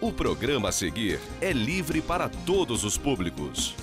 O programa a seguir é livre para todos os públicos.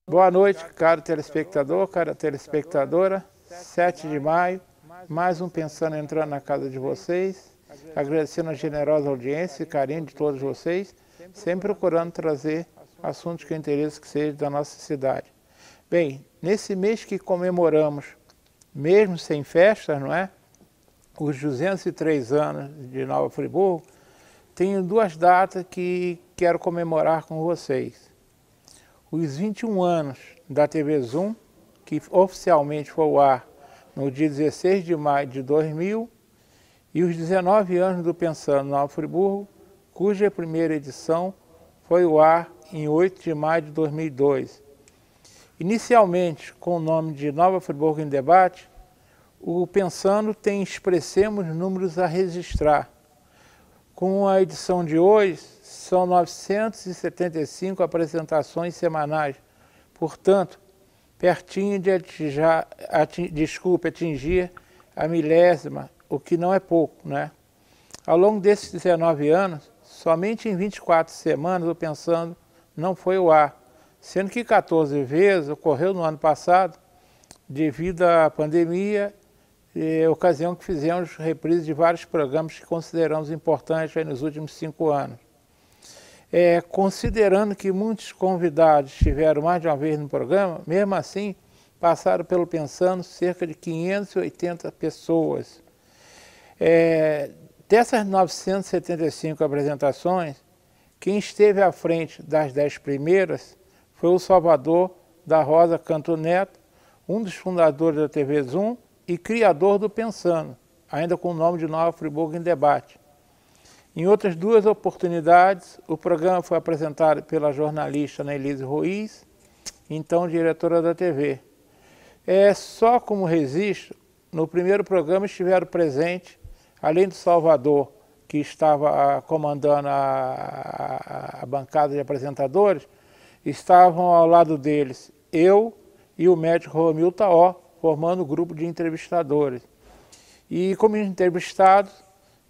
Boa noite, caro telespectador, cara telespectadora. 7 de maio, mais um Pensando entrando na casa de vocês. Agradecendo a generosa audiência e carinho de todos vocês, sempre procurando trazer assuntos que interessam que sejam da nossa cidade. Bem, nesse mês que comemoramos, mesmo sem festas, não é? Os 203 anos de Nova Friburgo, tenho duas datas que quero comemorar com vocês. Os 21 anos da TV Zoom, que oficialmente foi ao ar no dia 16 de maio de 2000, e os 19 anos do Pensando Nova Friburgo, cuja primeira edição foi ao ar em 8 de maio de 2002. Inicialmente, com o nome de Nova Friburgo em Debate, o Pensando tem expressemos números a registrar. Com a edição de hoje, são 975 apresentações semanais, portanto, pertinho de atingir a milésima, o que não é pouco, né? Ao longo desses 19 anos, somente em 24 semanas o Pensando não foi ao ar, sendo que 14 vezes ocorreu no ano passado, devido à pandemia, ocasião que fizemos reprise de vários programas que consideramos importantes aí nos últimos 5 anos. Considerando que muitos convidados estiveram mais de uma vez no programa, mesmo assim, passaram pelo Pensando cerca de 580 pessoas. Dessas 975 apresentações, quem esteve à frente das 10 primeiras foi o Salvador da Rosa Canto Neto, um dos fundadores da TV Zoom e criador do Pensando, ainda com o nome de Nova Friburgo em Debate. Em outras duas oportunidades, o programa foi apresentado pela jornalista Nelise Ruiz, então diretora da TV. Só como registro, no primeiro programa estiveram presentes, além do Salvador, que estava comandando a bancada de apresentadores, estavam ao lado deles eu e o médico Romil Taó, formando o grupo de entrevistadores. E como entrevistados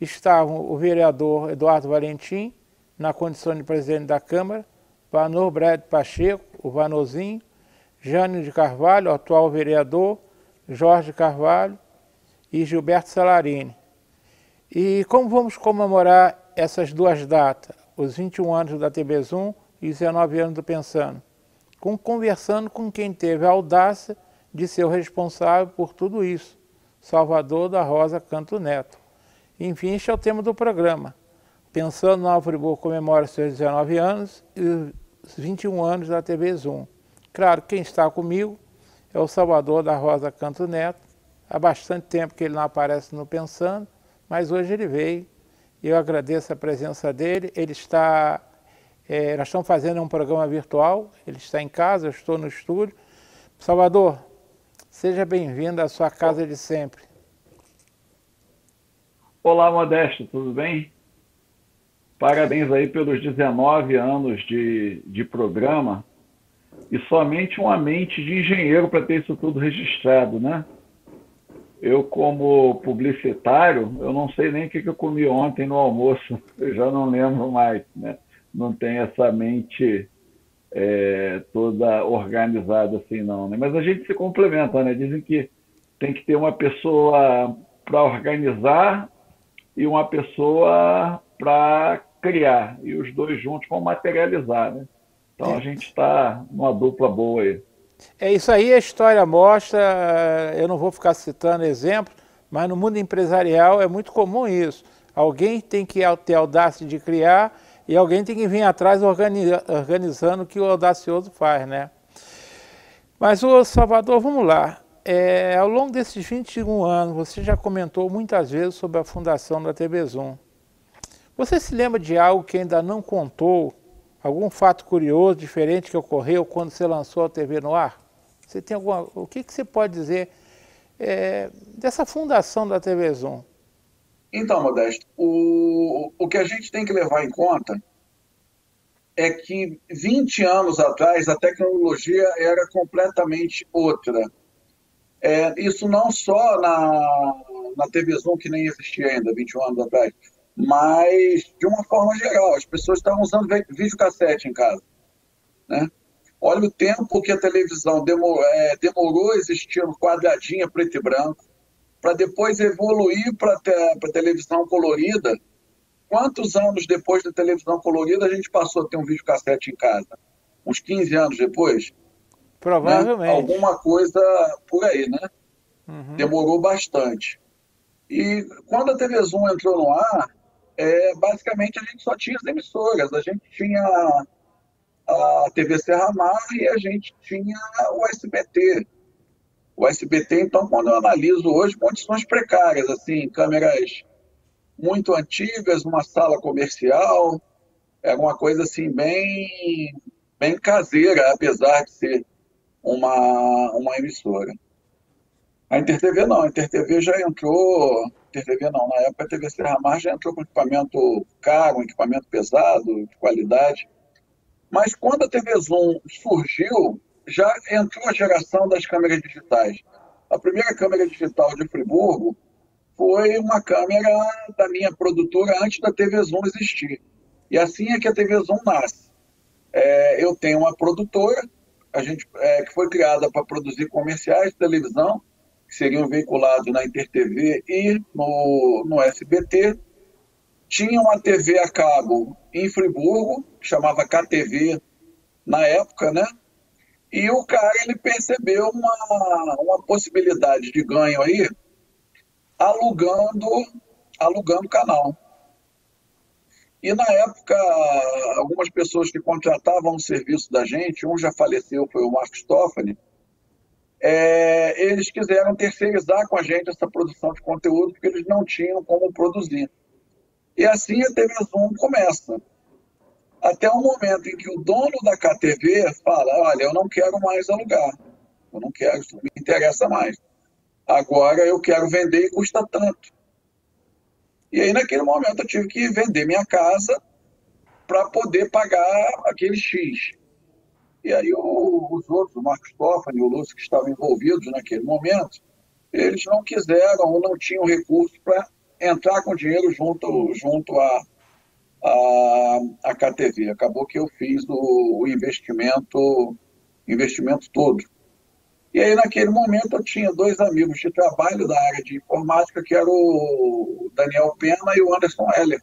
estavam o vereador Eduardo Valentim, na condição de presidente da Câmara, Vanor Brede Pacheco, o Vanorzinho, Jânio de Carvalho, o atual vereador, Jorge Carvalho e Gilberto Salarini. E como vamos comemorar essas duas datas, os 21 anos da TV Zoom e os 19 anos do Pensando? Conversando com quem teve a audácia de ser o responsável por tudo isso, Salvador da Rosa Canto Neto. Enfim, este é o tema do programa. Pensando Nova Friburgo comemora seus 19 anos e os 21 anos da TV Zoom. Claro, quem está comigo é o Salvador da Rosa Canto Neto. Há bastante tempo que ele não aparece no Pensando, mas hoje ele veio e eu agradeço a presença dele. Ele está, nós estamos fazendo um programa virtual, ele está em casa, eu estou no estúdio. Salvador, seja bem-vindo à sua casa de sempre. Olá, Modesto, tudo bem? Parabéns aí pelos 19 anos de programa e somente uma mente de engenheiro para ter isso tudo registrado, né? Eu, como publicitário, eu não sei nem o que eu comi ontem no almoço, eu já não lembro mais, né? Não tenho essa mente toda organizada assim, não, né? Mas a gente se complementa, né? Dizem que tem que ter uma pessoa para organizar e uma pessoa para criar, e os dois juntos vão materializar, né? Então a gente está numa dupla boa aí. Isso aí, a história mostra, eu não vou ficar citando exemplos, mas no mundo empresarial é muito comum isso. Alguém tem que ter a audácia de criar e alguém tem que vir atrás organizando o que o audacioso faz, né? Mas, ô Salvador, vamos lá. Ao longo desses 21 anos, você já comentou muitas vezes sobre a fundação da TV Zoom. Você se lembra de algo que ainda não contou algum fato curioso, diferente que ocorreu quando você lançou a TV no ar? Você tem alguma... O que você pode dizer dessa fundação da TV Zoom? Então, Modesto, o que a gente tem que levar em conta é que 20 anos atrás a tecnologia era completamente outra. Isso não só na TV Zoom, que nem existia ainda 21 anos atrás, mas de uma forma geral. As pessoas estavam usando videocassete em casa, né? Olha o tempo que a televisão demorou a existir no quadradinho preto e branco, para depois evoluir para a televisão colorida. Quantos anos depois da televisão colorida a gente passou a ter um videocassete em casa? Uns 15 anos depois? Provavelmente. Né? Alguma coisa por aí, né? Uhum. Demorou bastante. E quando a TV Zoom entrou no ar, basicamente a gente só tinha as emissoras. A gente tinha a TV Serra-Mar e a gente tinha o SBT. O SBT, então, quando eu analiso hoje, condições precárias, assim, câmeras muito antigas, uma sala comercial, era uma coisa assim bem caseira, apesar de ser uma emissora. A InterTV não, a InterTV já entrou, InterTV não, na época a TV Serra-Mar já entrou com equipamento caro, um equipamento pesado, de qualidade. Mas quando a TV Zoom surgiu, já entrou a geração das câmeras digitais. A primeira câmera digital de Friburgo foi uma câmera da minha produtora antes da TV Zoom existir. E assim é que a TV Zoom nasce. Eu tenho uma produtora, que foi criada para produzir comerciais de televisão, que seriam veiculados na InterTV e no SBT. Tinha uma TV a cabo em Friburgo, que chamava KTV na época, né? E o cara, ele percebeu uma possibilidade de ganho aí, alugando canal. E na época, algumas pessoas que contratavam o serviço da gente, um já faleceu, foi o Marcos Toffoli, eles quiseram terceirizar com a gente essa produção de conteúdo, porque eles não tinham como produzir. E assim a TV Zoom começa. Até o momento em que o dono da KTV fala, olha, eu não quero mais alugar, eu não quero, isso não me interessa mais. Agora eu quero vender e custa tanto. E aí naquele momento eu tive que vender minha casa para poder pagar aquele X. E aí os outros, o Marcos Toffoli e o Lúcio, que estavam envolvidos naquele momento, eles não quiseram ou não tinham recurso para entrar com dinheiro junto a KTV. Acabou que eu fiz o investimento todo. E aí, naquele momento, eu tinha 2 amigos de trabalho da área de informática, que era o Daniel Pena e o Anderson Heller.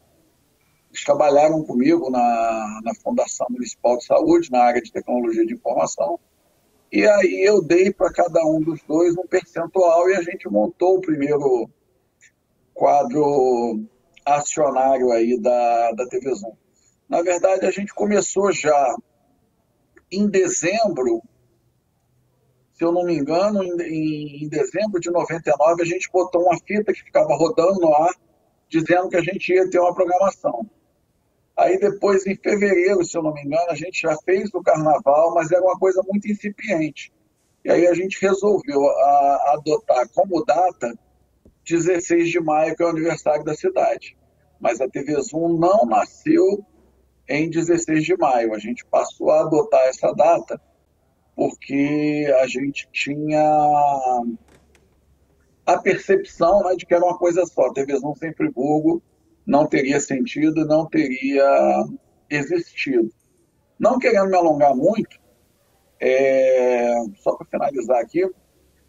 Eles trabalharam comigo na Fundação Municipal de Saúde, na área de tecnologia de informação. E aí eu dei para cada um dos dois um percentual e a gente montou o primeiro quadro acionário aí da TV Zoom. Na verdade, a gente começou já em dezembro, se eu não me engano, em dezembro de 99, a gente botou uma fita que ficava rodando no ar, dizendo que a gente ia ter uma programação. Aí depois, em fevereiro, se eu não me engano, a gente já fez o carnaval, mas era uma coisa muito incipiente. E aí a gente resolveu adotar como data 16 de maio, que é o aniversário da cidade. Mas a TV Zoom não nasceu em 16 de maio. A gente passou a adotar essa data porque a gente tinha a percepção, né, de que era uma coisa só. A TV Zoom sem Friburgo não teria sentido, não teria existido. Não querendo me alongar muito, só para finalizar aqui,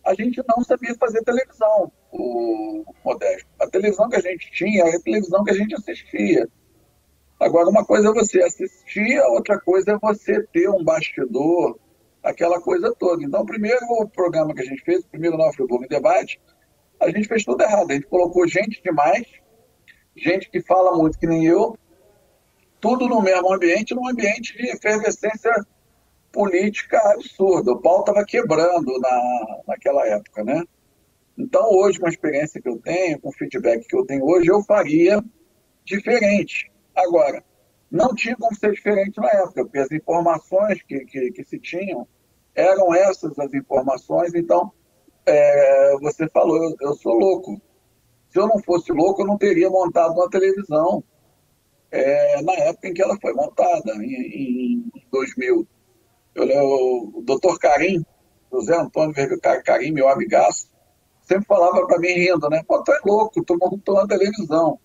a gente não sabia fazer televisão, o Modesto. A televisão que a gente tinha era a televisão que a gente assistia. Agora, uma coisa é você assistir, a outra coisa é você ter um bastidor, aquela coisa toda. Então, o primeiro programa que a gente fez, o primeiro Nova Friburgo em Debate, a gente fez tudo errado. A gente colocou gente demais, gente que fala muito que nem eu, tudo no mesmo ambiente, num ambiente de efervescência política absurda. O pau estava quebrando naquela época, né? Então, hoje, com a experiência que eu tenho, com o feedback que eu tenho hoje, eu faria diferente. Agora, não tinha como ser diferente na época, porque as informações que se tinham eram essas as informações. Então, você falou, eu sou louco. Se eu não fosse louco, eu não teria montado uma televisão na época em que ela foi montada, em 2000. O doutor Carim, José Antônio Vermelho Carim, meu amigaço, sempre falava para mim rindo, né? Pô, tu é louco, tu montou uma televisão.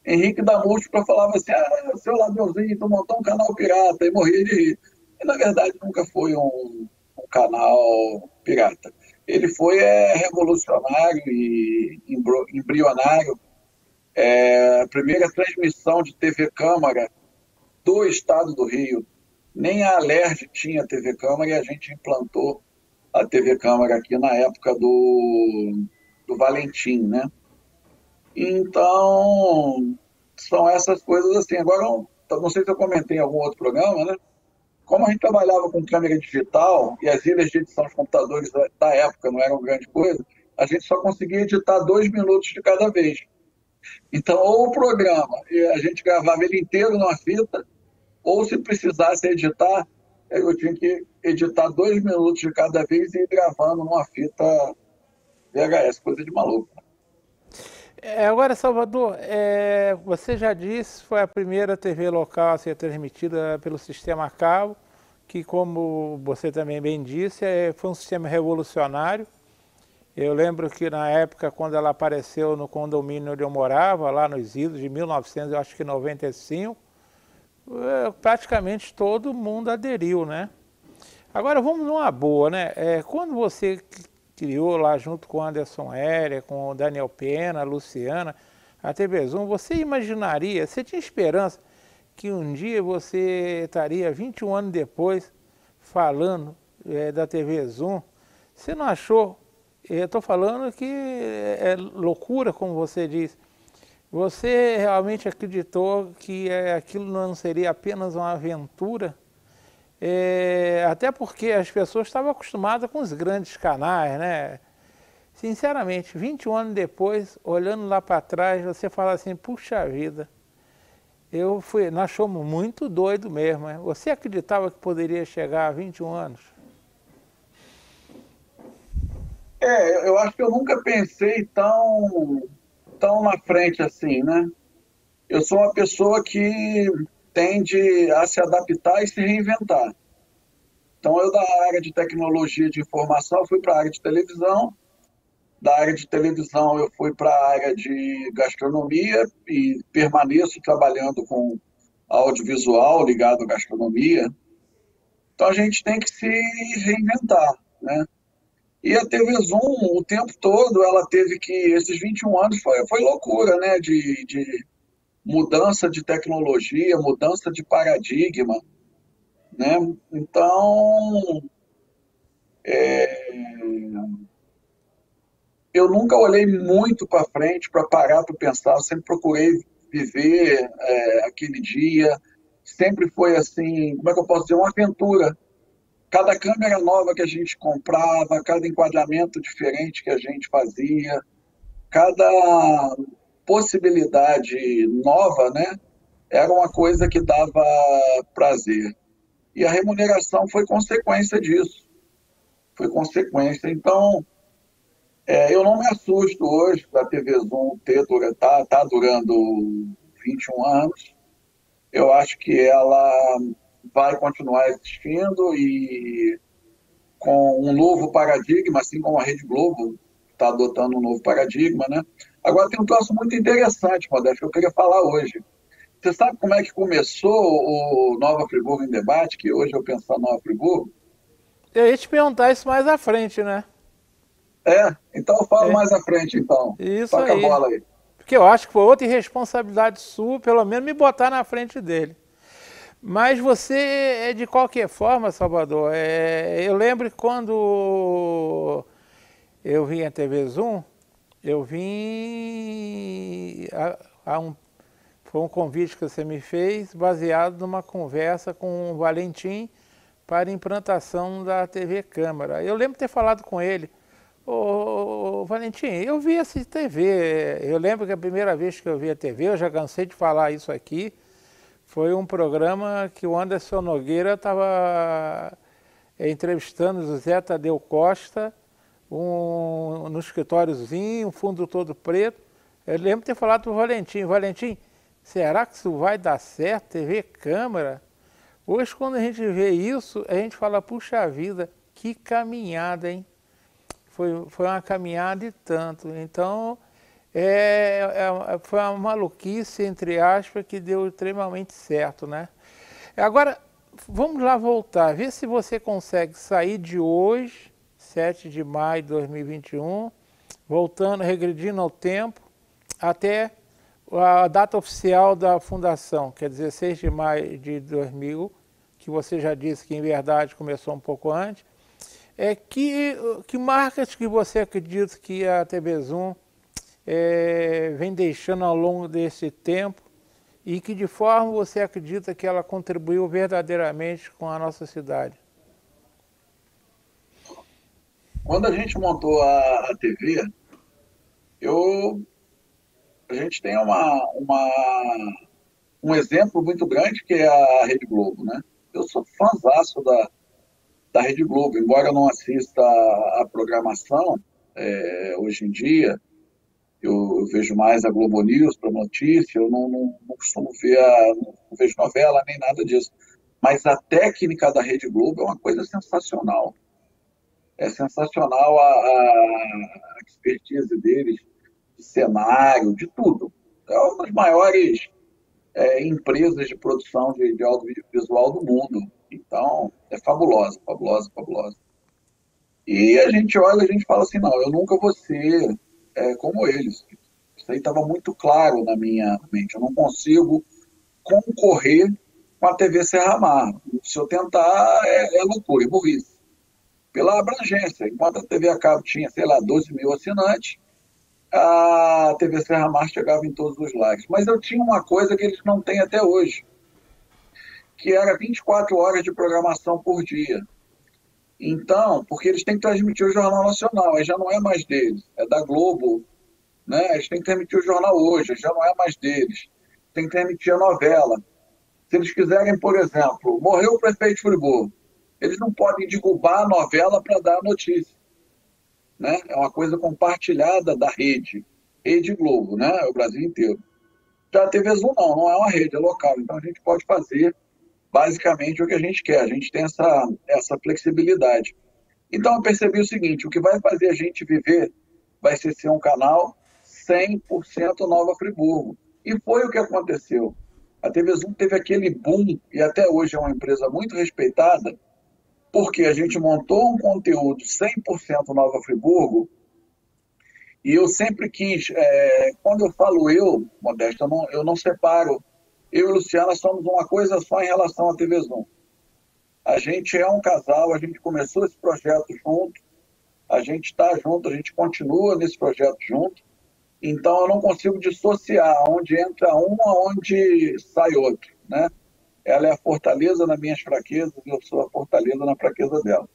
Henrique da Múltipla falava assim, seu Ladrãozinho, tu montou um canal pirata, e morria de rir. E, na verdade, nunca foi um canal pirata. Ele foi revolucionário e embrionário. A primeira transmissão de TV Câmara do estado do Rio. Nem a Alerj tinha TV Câmara e a gente implantou a TV Câmara aqui na época do Valentim, né? Então, são essas coisas assim. Agora, não sei se eu comentei em algum outro programa, né? Como a gente trabalhava com câmera digital e as ilhas de edição de computadores da época não eram grande coisa, a gente só conseguia editar 2 minutos de cada vez. Então, ou o programa, a gente gravava ele inteiro numa fita, ou se precisasse editar, eu tinha que editar 2 minutos de cada vez e ir gravando numa fita VHS, coisa de maluco. Agora, Salvador, você já disse, foi a primeira TV local a ser transmitida pelo sistema a cabo, que, como você também bem disse, foi um sistema revolucionário. Eu lembro que na época, quando ela apareceu no condomínio onde eu morava, lá nos idos de 1995, praticamente todo mundo aderiu, né? Agora vamos numa boa, né? Quando você criou lá junto com o Anderson Herer, com o Daniel Pena, a Luciana, a TV Zoom, você imaginaria, você tinha esperança que um dia você estaria 21 anos depois falando da TV Zoom? Você não achou? Eu estou falando que é loucura, como você diz. Você realmente acreditou que aquilo não seria apenas uma aventura? Até porque as pessoas estavam acostumadas com os grandes canais, né? Sinceramente, 21 anos depois, olhando lá para trás, você fala assim, puxa vida, nós fomos muito doidos mesmo. Né? Você acreditava que poderia chegar a 21 anos? Eu acho que eu nunca pensei tão na frente assim, né? Eu sou uma pessoa que tende a se adaptar e se reinventar. Então, eu da área de tecnologia de informação fui para a área de televisão, da área de televisão eu fui para a área de gastronomia e permaneço trabalhando com audiovisual ligado à gastronomia. Então, a gente tem que se reinventar, né? E a TV Zoom, o tempo todo, ela teve que, esses 21 anos foi loucura, né? De mudança de tecnologia, mudança de paradigma, né? Então, eu nunca olhei muito para frente para parar para pensar, eu sempre procurei viver aquele dia, sempre foi assim, como é que eu posso dizer, uma aventura. Cada câmera nova que a gente comprava, cada enquadramento diferente que a gente fazia, cada possibilidade nova, né, era uma coisa que dava prazer. E a remuneração foi consequência disso. Foi consequência. Então, eu não me assusto hoje da TV Zoom tá durando 21 anos. Eu acho que ela vai continuar existindo e com um novo paradigma, assim como a Rede Globo está adotando um novo paradigma, né? Agora tem um troço muito interessante, Modesto, que eu queria falar hoje. Você sabe como é que começou o Nova Friburgo em Debate, que hoje eu penso na Nova Friburgo? Eu ia te perguntar isso mais à frente, né? Então eu falo mais à frente, então. Isso Toca aí. a bola aí. Porque eu acho que foi outra irresponsabilidade sua, pelo menos me botar na frente dele. Mas você, de qualquer forma, Salvador, eu lembro que quando eu vim à TV Zoom, eu vim foi um convite que você me fez, baseado numa conversa com o Valentim para a implantação da TV Câmara. Eu lembro de ter falado com ele, ô Valentim, eu vi essa TV, eu lembro que a primeira vez que eu vi a TV, eu já cansei de falar isso aqui, Foi um programa que o Anderson Nogueira estava entrevistando o Zé Tadeu Costa, no escritóriozinho, um fundo todo preto. Eu lembro de ter falado para o Valentim, Valentim, será que isso vai dar certo, TV Câmara? Hoje, quando a gente vê isso, a gente fala, puxa vida, que caminhada, hein? Foi uma caminhada e tanto. Então, foi uma maluquice, entre aspas, que deu extremamente certo, né? Agora, vamos lá voltar, ver se você consegue sair de hoje, 7 de maio de 2021, voltando, regredindo ao tempo, até a data oficial da fundação, que é 16 de maio de 2000, que você já disse que, em verdade, começou um pouco antes. Que marcas que você acredita que a TV Zoom vem deixando ao longo desse tempo e que de forma você acredita que ela contribuiu verdadeiramente com a nossa cidade? Quando a gente montou a TV, a gente tem um exemplo muito grande que é a Rede Globo, né? Eu sou fãzaço da Rede Globo, embora eu não assista a programação hoje em dia, eu vejo mais a Globo News para notícia, eu não costumo ver, não vejo novela nem nada disso. Mas a técnica da Rede Globo é uma coisa sensacional. É sensacional a expertise deles, de cenário, de tudo. É uma das maiores empresas de produção de audiovisual do mundo. Então, é fabulosa, fabulosa, fabulosa. E a gente olha, a gente fala assim, não, eu nunca vou ser como eles. Isso aí estava muito claro na minha mente. Eu não consigo concorrer com a TV Serra Mar. Se eu tentar, é loucura, é burrice. Pela abrangência. Enquanto a TV a cabo tinha, sei lá, 12 mil assinantes, a TV Serra Mar chegava em todos os lares. Mas eu tinha uma coisa que eles não têm até hoje, que era 24 horas de programação por dia. Então, porque eles têm que transmitir o Jornal Nacional, aí já não é mais deles, é da Globo, né? Eles têm que transmitir o jornal hoje, já não é mais deles. Tem que transmitir a novela. Se eles quiserem, por exemplo, morreu o prefeito de Friburgo, eles não podem derrubar a novela para dar a notícia, né? É uma coisa compartilhada da Rede Globo, né? É o Brasil inteiro. Já a TV Zoom não é uma rede, é local. Então a gente pode fazer basicamente o que a gente quer. A gente tem essa flexibilidade. Então eu percebi o seguinte, o que vai fazer a gente viver vai ser um canal 100% Nova Friburgo. E foi o que aconteceu. A TV Zoom teve aquele boom, e até hoje é uma empresa muito respeitada, porque a gente montou um conteúdo 100% Nova Friburgo, e eu sempre quis, quando eu falo eu, Modesto, eu não separo, eu e Luciana somos uma coisa só em relação à TV Zoom. A gente é um casal, a gente começou esse projeto junto, a gente está junto, a gente continua nesse projeto junto, então eu não consigo dissociar onde entra um, aonde sai outro, né? Ela é a fortaleza nas minhas fraquezas e eu sou a fortaleza na fraqueza dela,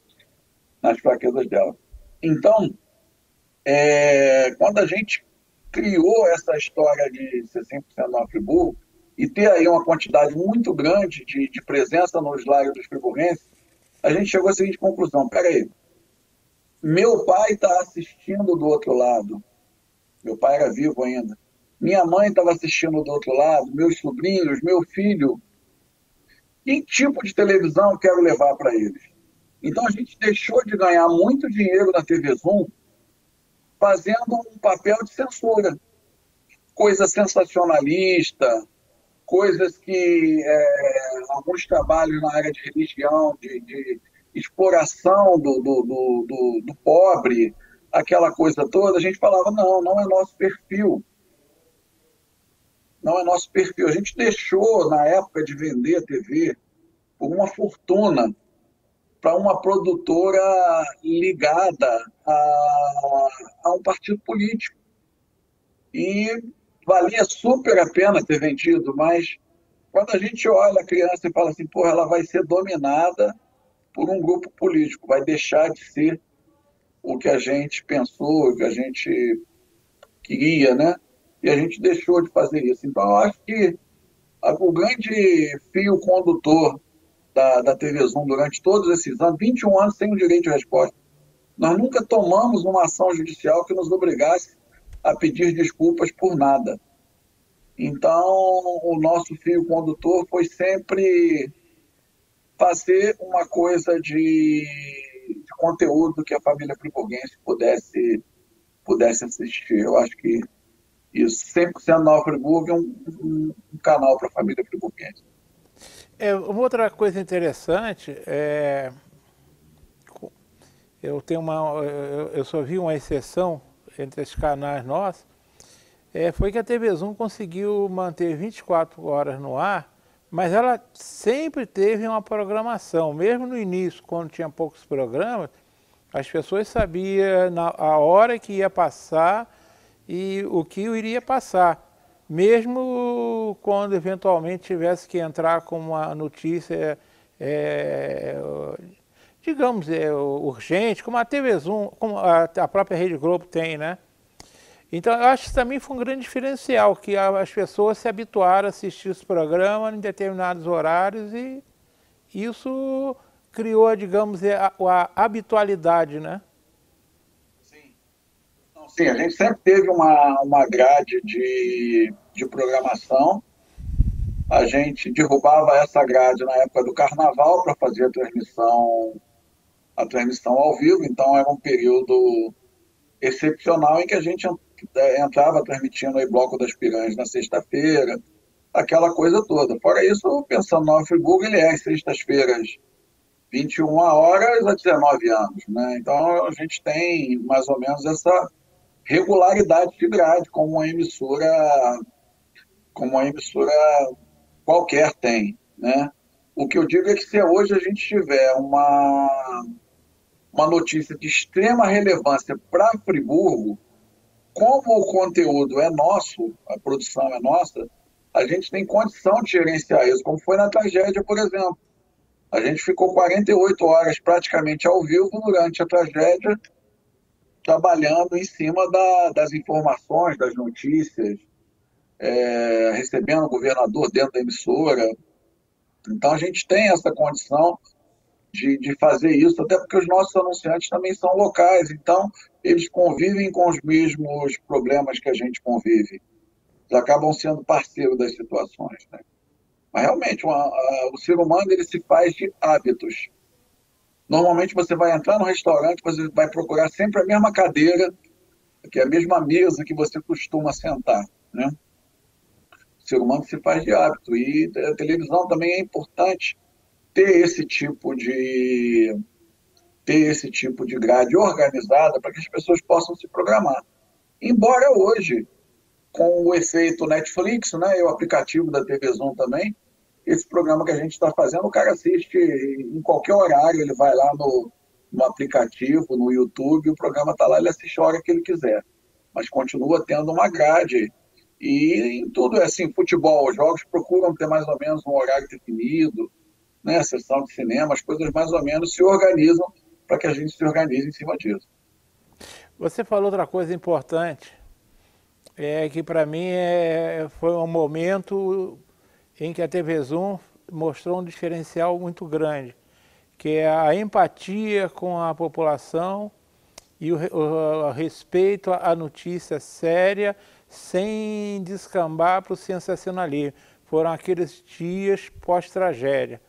nas fraquezas dela. Então, quando a gente criou essa história de ser 100% Nova Friburgo e ter aí uma quantidade muito grande de presença nos lares dos friburguenses, a gente chegou à seguinte conclusão, peraí, meu pai está assistindo do outro lado, meu pai era vivo ainda, minha mãe estava assistindo do outro lado, meus sobrinhos, meu filho, que tipo de televisão eu quero levar para eles? Então a gente deixou de ganhar muito dinheiro na TV Zoom fazendo um papel de censura. Coisa sensacionalista, coisas que alguns trabalhos na área de religião, de exploração do pobre, aquela coisa toda, a gente falava, não é nosso perfil. Não é nosso perfil. A gente deixou, na época de vender a TV, por uma fortuna para uma produtora ligada a um partido político. E valia super a pena ter vendido, mas quando a gente olha a criança e fala assim, porra, ela vai ser dominada por um grupo político, vai deixar de ser o que a gente pensou, o que a gente queria, né? E a gente deixou de fazer isso. Então, eu acho que O grande fio condutor da TV Zoom durante todos esses anos, 21 anos sem o direito de resposta, nós nunca tomamos uma ação judicial que nos obrigasse a pedir desculpas por nada. Então, o nosso fio condutor foi sempre fazer uma coisa de conteúdo que a família friburguense pudesse assistir. Eu acho que isso, 100% Nova Friburgo é um canal para a família friburguense. Uma outra coisa interessante eu só vi uma exceção entre esses canais nossos, foi que a TV Zoom conseguiu manter 24 horas no ar, mas ela sempre teve uma programação. Mesmo no início, quando tinha poucos programas, as pessoas sabiam a hora que ia passar e o que iria passar. Mesmo quando eventualmente tivesse que entrar com uma notícia, digamos, urgente, como a TV Zoom, como a própria Rede Globo tem, né? Então, eu acho que isso também foi um grande diferencial, que as pessoas se habituaram a assistir esse programa em determinados horários e isso criou, digamos, a habitualidade, né? Sim. Sim, a gente sempre teve uma grade de programação. A gente derrubava essa grade na época do Carnaval para fazer a transmissão ao vivo, então era um período excepcional em que a gente entrava transmitindo aí Bloco das Piranhas na sexta-feira, aquela coisa toda. Fora isso, pensando no Nova Friburgo, ele às sextas-feiras, 21 horas a 19 anos, né? Então a gente tem mais ou menos essa regularidade de grade como uma emissora qualquer tem, né? O que eu digo é que se hoje a gente tiver uma notícia de extrema relevância para Friburgo, como o conteúdo é nosso, a produção é nossa, a gente tem condição de gerenciar isso, como foi na tragédia, por exemplo. A gente ficou 48 horas praticamente ao vivo durante a tragédia, trabalhando em cima das informações, das notícias, recebendo o governador dentro da emissora. Então a gente tem essa condição de fazer isso, até porque os nossos anunciantes também são locais, então eles convivem com os mesmos problemas que a gente convive. Eles acabam sendo parceiros das situações, né? Mas realmente, o ser humano ele se faz de hábitos. Normalmente você vai entrar no restaurante, você vai procurar sempre a mesma cadeira, que é a mesma mesa que você costuma sentar, né? O ser humano se faz de hábito. E a televisão também é importante ter esse tipo de grade organizada para que as pessoas possam se programar. Embora hoje, com o efeito Netflix, né, e o aplicativo da TV Zoom também, esse programa que a gente está fazendo, o cara assiste em qualquer horário, ele vai lá no aplicativo, no YouTube, o programa está lá, ele assiste a hora que ele quiser. Mas continua tendo uma grade. E em tudo é assim, futebol, os jogos procuram ter mais ou menos um horário definido, né, sessão de cinema, as coisas mais ou menos se organizam para que a gente se organize em cima disso. Você falou outra coisa importante, que para mim foi um momento em que a TV Zoom mostrou um diferencial muito grande, que é a empatia com a população e o respeito à notícia séria, sem descambar para o sensacionalismo. Foram aqueles dias pós-tragédia.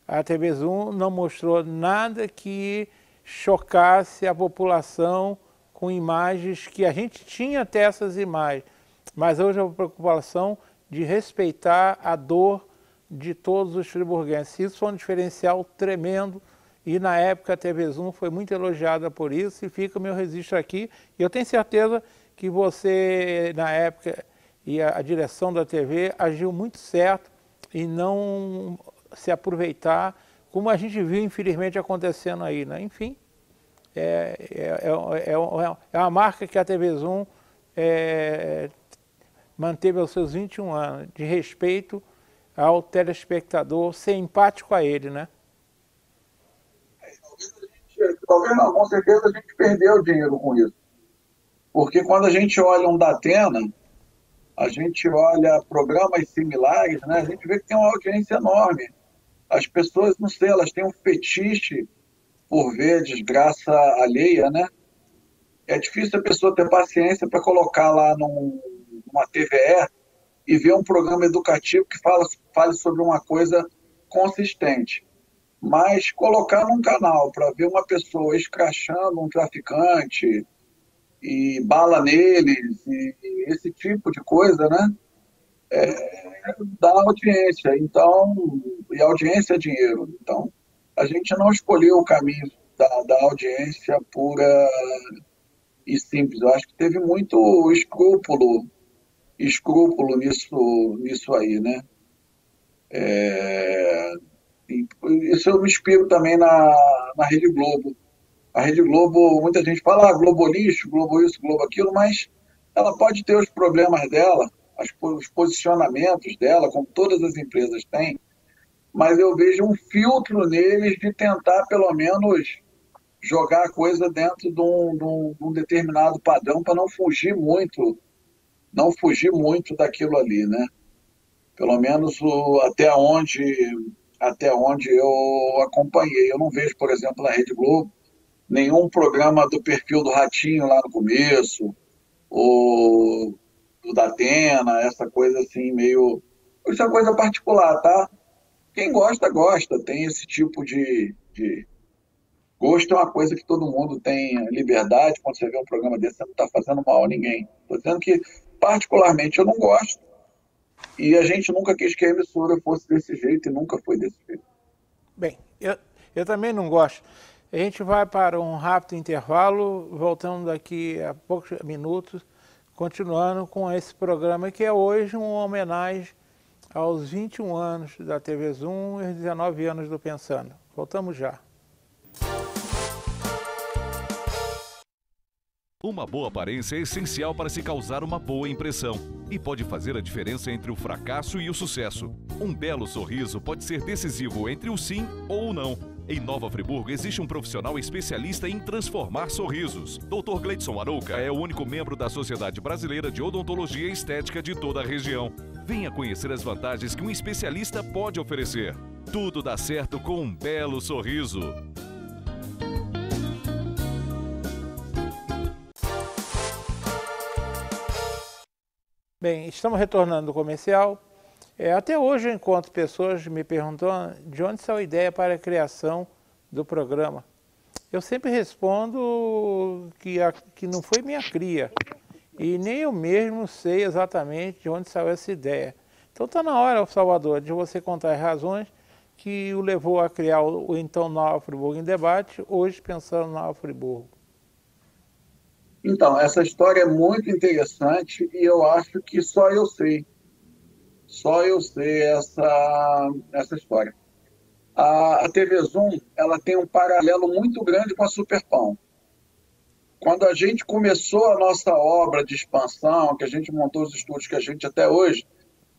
A TV Zoom não mostrou nada que chocasse a população com imagens que a gente tinha até essas imagens, mas hoje a preocupação de respeitar a dor de todos os friburguenses. Isso foi um diferencial tremendo e na época a TV Zoom foi muito elogiada por isso e fica o meu registro aqui. E eu tenho certeza que você, na época, e a direção da TV agiu muito certo em não se aproveitar, como a gente viu infelizmente acontecendo aí, né? Enfim, é uma marca que a TV Zoom manteve aos seus 21 anos, de respeito ao telespectador, ser empático a ele, né? Talvez não, com certeza a gente perdeu dinheiro com isso. Porque quando a gente olha um Datena, a gente olha programas similares, né, a gente vê que tem uma audiência enorme. As pessoas, não sei, elas têm um fetiche por ver desgraça alheia, né? É difícil a pessoa ter paciência para colocar lá numa TVE e ver um programa educativo que fale sobre uma coisa consistente. Mas colocar num canal para ver uma pessoa escrachando um traficante e bala neles, e esse tipo de coisa, né? Dá audiência. Então, e audiência é dinheiro. Então, a gente não escolheu o caminho da audiência pura e simples. Eu acho que teve muito escrúpulo nisso aí, né? Isso eu me inspiro também na Rede Globo. A Rede Globo, muita gente fala, Globo lixo, Globo isso, Globo aquilo, mas ela pode ter os problemas dela, os posicionamentos dela, como todas as empresas têm, mas eu vejo um filtro neles de tentar, pelo menos, jogar a coisa dentro de um determinado padrão para não fugir muito daquilo ali, né? Pelo menos até onde eu acompanhei. Eu não vejo, por exemplo, na Rede Globo, nenhum programa do perfil do Ratinho lá no começo, ou do Datena, essa coisa assim, meio... Isso é coisa particular, tá? Quem gosta, gosta. Tem esse tipo de... Gosto é uma coisa que todo mundo tem liberdade. Quando você vê um programa desse, você não está fazendo mal a ninguém. Estou dizendo que, particularmente, eu não gosto. E a gente nunca quis que a emissora fosse desse jeito e nunca foi desse jeito. Bem, eu também não gosto. A gente vai para um rápido intervalo, voltando daqui a poucos minutos, continuando com esse programa que é hoje uma homenagem aos 21 anos da TV Zoom e os 19 anos do Pensando. Voltamos já. Uma boa aparência é essencial para se causar uma boa impressão e pode fazer a diferença entre o fracasso e o sucesso. Um belo sorriso pode ser decisivo entre o sim ou o não. Em Nova Friburgo existe um profissional especialista em transformar sorrisos. Dr. Gleidson Arouca é o único membro da Sociedade Brasileira de Odontologia e Estética de toda a região. Venha conhecer as vantagens que um especialista pode oferecer. Tudo dá certo com um belo sorriso. Bem, estamos retornando do comercial. Até hoje eu encontro pessoas me perguntando de onde saiu a ideia para a criação do programa. Eu sempre respondo que não foi minha cria. E nem eu mesmo sei exatamente de onde saiu essa ideia. Então está na hora, Salvador, de você contar as razões que o levou a criar o então Nova Friburgo em Debate, hoje Pensando em Nova Friburgo. Então, essa história é muito interessante e eu acho que só eu sei essa história. A TV Zoom, ela tem um paralelo muito grande com a Superpão. Quando a gente começou a nossa obra de expansão, que a gente montou os estúdios que a gente até hoje,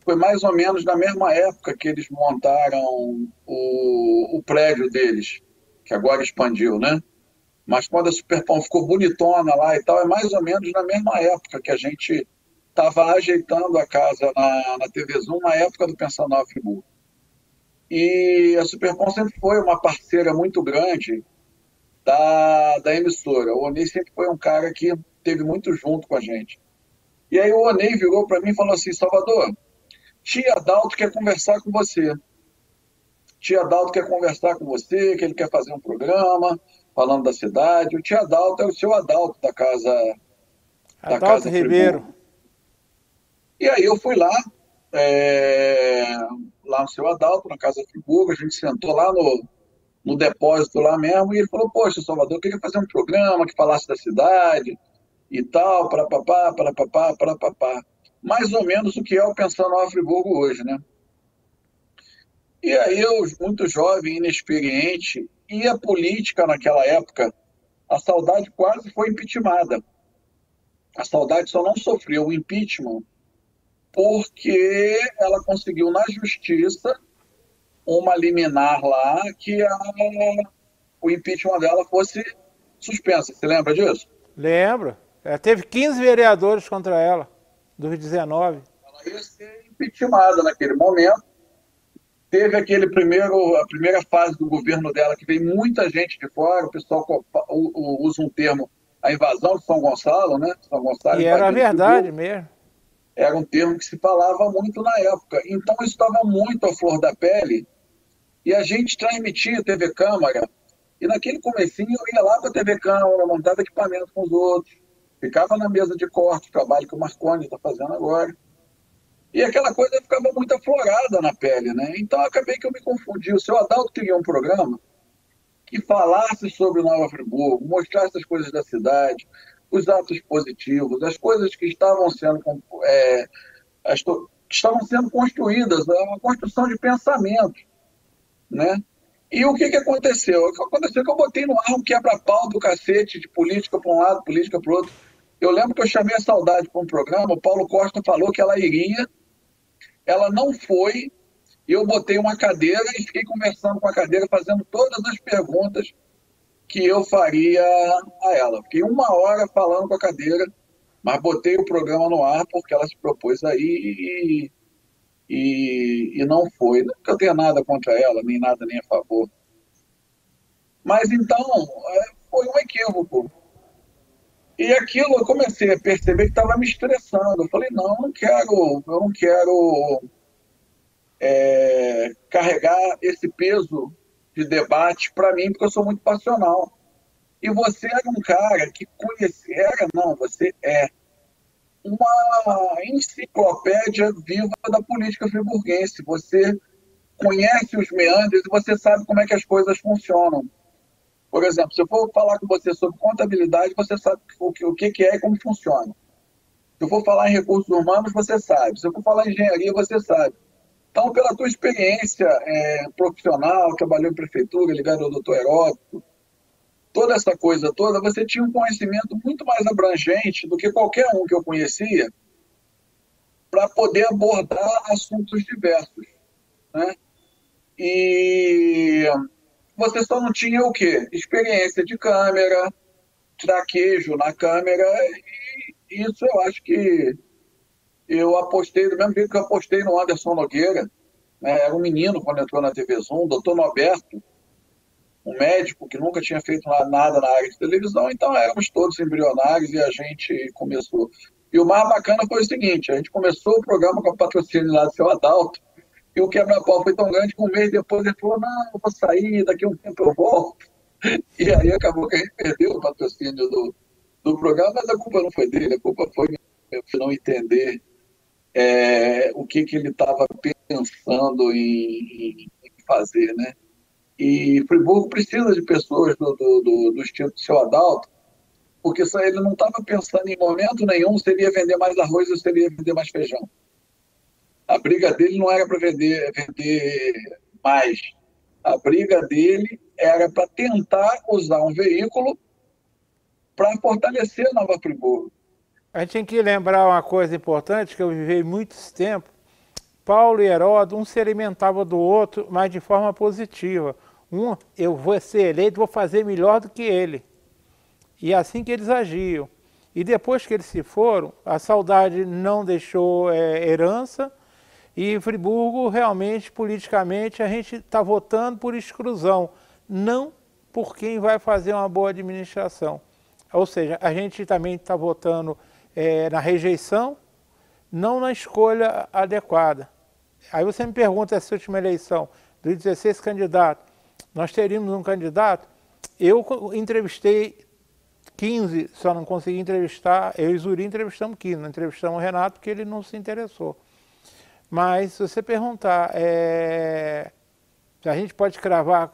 foi mais ou menos na mesma época que eles montaram o prédio deles, que agora expandiu, né? Mas quando a Superpão ficou bonitona lá e tal, é mais ou menos na mesma época que a gente estava ajeitando a casa na TV Zoom, na época do Pensando Nova Friburgo. E a Superpão sempre foi uma parceira muito grande da emissora. O Onei sempre foi um cara que esteve muito junto com a gente. E aí o Onei virou para mim e falou assim: Salvador, tia Adalto quer conversar com você. Tia Adalto quer conversar com você, que ele quer fazer um programa falando da cidade. O tia Adalto é o seu Adalto da casa Adalto Ribeiro. E aí eu fui lá no seu Adalto, na Casa Friburgo, a gente sentou lá no depósito lá mesmo, e ele falou: poxa, Salvador, eu queria fazer um programa que falasse da cidade e tal, para papá. Mais ou menos o que é o Pensando Nova Friburgo hoje, né? E aí eu, muito jovem, inexperiente, e a política naquela época, a Saudade quase foi impeachmentada. A Saudade só não sofreu o impeachment porque ela conseguiu na justiça uma liminar lá que o impeachment dela fosse suspenso. Você lembra disso? Lembro. Teve 15 vereadores contra ela, dos 19. ia ser impeachmentada naquele momento. Teve a primeira fase do governo dela, que veio muita gente de fora, o pessoal usa um termo, a invasão de São Gonçalo, né? São Gonçalo E era invadindo verdade Friburgo. mesmo. Era um termo que se falava muito na época. Então, isso estava muito à flor da pele, e a gente transmitia TV Câmara, e naquele comecinho eu ia lá para a TV Câmara, montava equipamento com os outros, ficava na mesa de corte, trabalho que o Marconi está fazendo agora. E aquela coisa ficava muito aflorada na pele, né? Então acabei que eu me confundi. O seu Adalto queria um programa que falasse sobre Nova Friburgo, mostrasse as coisas da cidade, os atos positivos, as coisas que estavam sendo, que estavam sendo construídas, uma construção de pensamento, né? E o que aconteceu? O que aconteceu é que eu botei no ar um quebra-pau do cacete de política para um lado, política para o outro. Eu lembro que eu chamei a Saudade para um programa, o Paulo Costa falou que ela iria, ela não foi, e eu botei uma cadeira e fiquei conversando com a cadeira, fazendo todas as perguntas que eu faria a ela. Fiquei 1 hora falando com a cadeira, mas botei o programa no ar porque ela se propôs aí e não foi. Não que eu tenha nada contra ela, nem nada nem a favor. Mas então, foi um equívoco. E aquilo eu comecei a perceber que estava me estressando. Eu falei, não, eu não quero carregar esse peso de debate para mim, porque eu sou muito passional. E você era um cara que conhecia, você é uma enciclopédia viva da política friburguense. Você conhece os meandros e você sabe como é que as coisas funcionam. Por exemplo, se eu for falar com você sobre contabilidade, você sabe o que é e como funciona. Se eu for falar em recursos humanos, você sabe. Se eu for falar em engenharia, você sabe. Então, pela tua experiência profissional, trabalhou em prefeitura, ligado ao doutor Heródoto, toda essa coisa toda, você tinha um conhecimento muito mais abrangente do que qualquer um que eu conhecia para poder abordar assuntos diversos, né? E você só não tinha o quê? Experiência de câmera, traquejo na câmera, e isso eu acho que eu apostei, do mesmo jeito que eu apostei no Anderson Nogueira, né? Era um menino quando entrou na TV Zoom, doutor Norberto, um médico que nunca tinha feito nada na área de televisão, então éramos todos embrionários e a gente começou. E o mais bacana foi o seguinte, a gente começou o programa com a patrocínio lá do seu Adalto, e o quebra-pau foi tão grande que um mês depois ele falou, não, eu vou sair, daqui a um tempo eu volto. E aí acabou que a gente perdeu o patrocínio do programa, mas a culpa não foi dele, a culpa foi de não entender o que ele estava pensando em fazer, né? E Friburgo precisa de pessoas do estilo do seu Adalto, porque ele não estava pensando em momento nenhum se ele ia vender mais arroz ou se ele ia vender mais feijão. A briga dele não era para vender mais. A briga dele era para tentar usar um veículo para fortalecer a Nova Friburgo. A gente tem que lembrar uma coisa importante, que eu vivi muito tempo. Paulo e Heródoto, um se alimentava do outro, mas de forma positiva. Eu vou ser eleito, vou fazer melhor do que ele. E assim que eles agiam. E depois que eles se foram, a Saudade não deixou herança, e Friburgo, realmente, politicamente, a gente está votando por exclusão, não por quem vai fazer uma boa administração. Ou seja, a gente também está votando na rejeição, não na escolha adequada. Aí você me pergunta, essa última eleição, dos 16 candidatos, nós teríamos um candidato? Eu entrevistei 15, só não consegui entrevistar, eu e Zuri entrevistamos 15, não entrevistamos o Renato porque ele não se interessou. Mas se você perguntar, a gente pode cravar,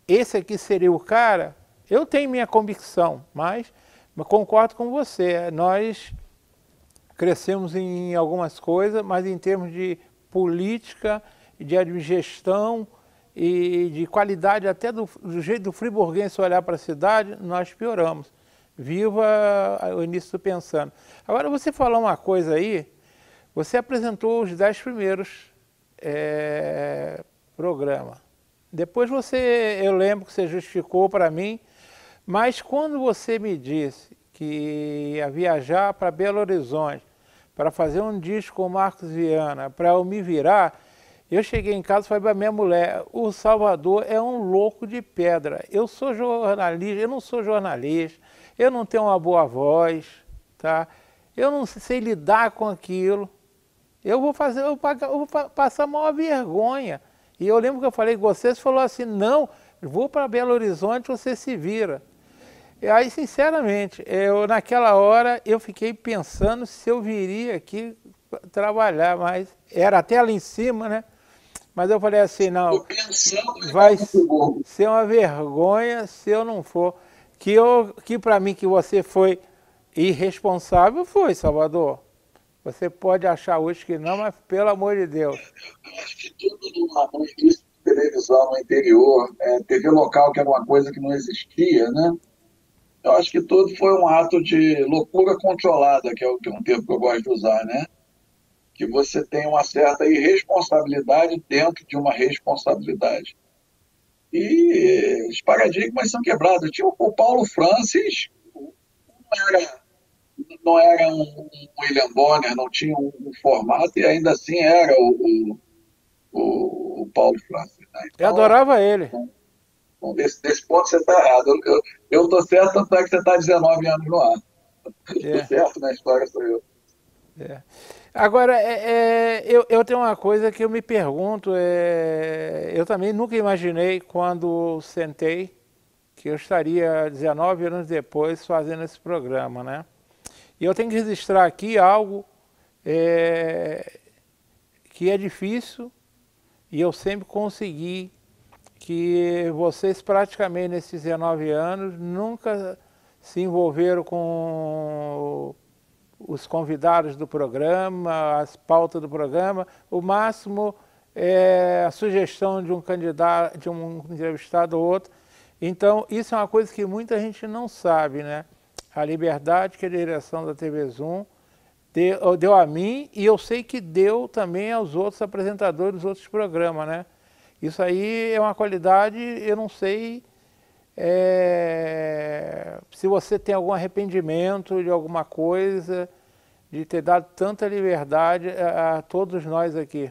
esse aqui seria o cara, eu tenho minha convicção, mas concordo com você, nós crescemos em algumas coisas, mas em termos de política, de gestão e de qualidade, até do jeito do friburguense olhar para a cidade, nós pioramos. Viva o início do Pensando. Agora, você falou uma coisa aí, você apresentou os 10 primeiros programas. Depois eu lembro que você justificou para mim, mas quando você me disse que ia viajar para Belo Horizonte para fazer um disco com o Marcos Viana, para eu me virar, eu cheguei em casa e falei para minha mulher, o Salvador é um louco de pedra. Eu sou jornalista, eu não sou jornalista, eu não tenho uma boa voz, tá? Eu não sei lidar com aquilo. Eu vou passar a maior vergonha. E eu lembro que eu falei com você falou assim, não, vou para Belo Horizonte, você se vira. E aí, sinceramente, naquela hora eu fiquei pensando se eu viria aqui trabalhar, mas era até lá em cima, né? Mas eu falei assim, não, vai ser uma vergonha se eu não for. Que para mim que você foi irresponsável, foi, Salvador. Você pode achar hoje que não, mas pelo amor de Deus. Eu acho que tudo no início de televisão no interior, TV local, que era uma coisa que não existia, né? Eu acho que tudo foi um ato de loucura controlada, que é um termo que eu gosto de usar, né? Que você tem uma certa irresponsabilidade dentro de uma responsabilidade. E os paradigmas são quebrados. Tinha o Paulo Francis, não era um William Bonner, não tinha um formato, e ainda assim era o Paulo Francis. Né? Então, eu adorava ele. Então, desse ponto você está errado. Eu estou certo, tanto é que você está 19 anos no ar. Estou certo na história, sou eu. Agora, eu tenho uma coisa que eu me pergunto, eu também nunca imaginei quando sentei que eu estaria 19 anos depois fazendo esse programa, né? E eu tenho que registrar aqui algo que é difícil e eu sempre consegui, que vocês praticamente nesses 19 anos nunca se envolveram com os convidados do programa, as pautas do programa, o máximo é a sugestão de um candidato, de um entrevistado ou outro. Então, isso é uma coisa que muita gente não sabe, né? A liberdade que a direção da TV Zoom deu a mim, e eu sei que deu também aos outros apresentadores dos outros programas, né? Isso aí é uma qualidade, eu não sei se você tem algum arrependimento de alguma coisa, de ter dado tanta liberdade a todos nós aqui.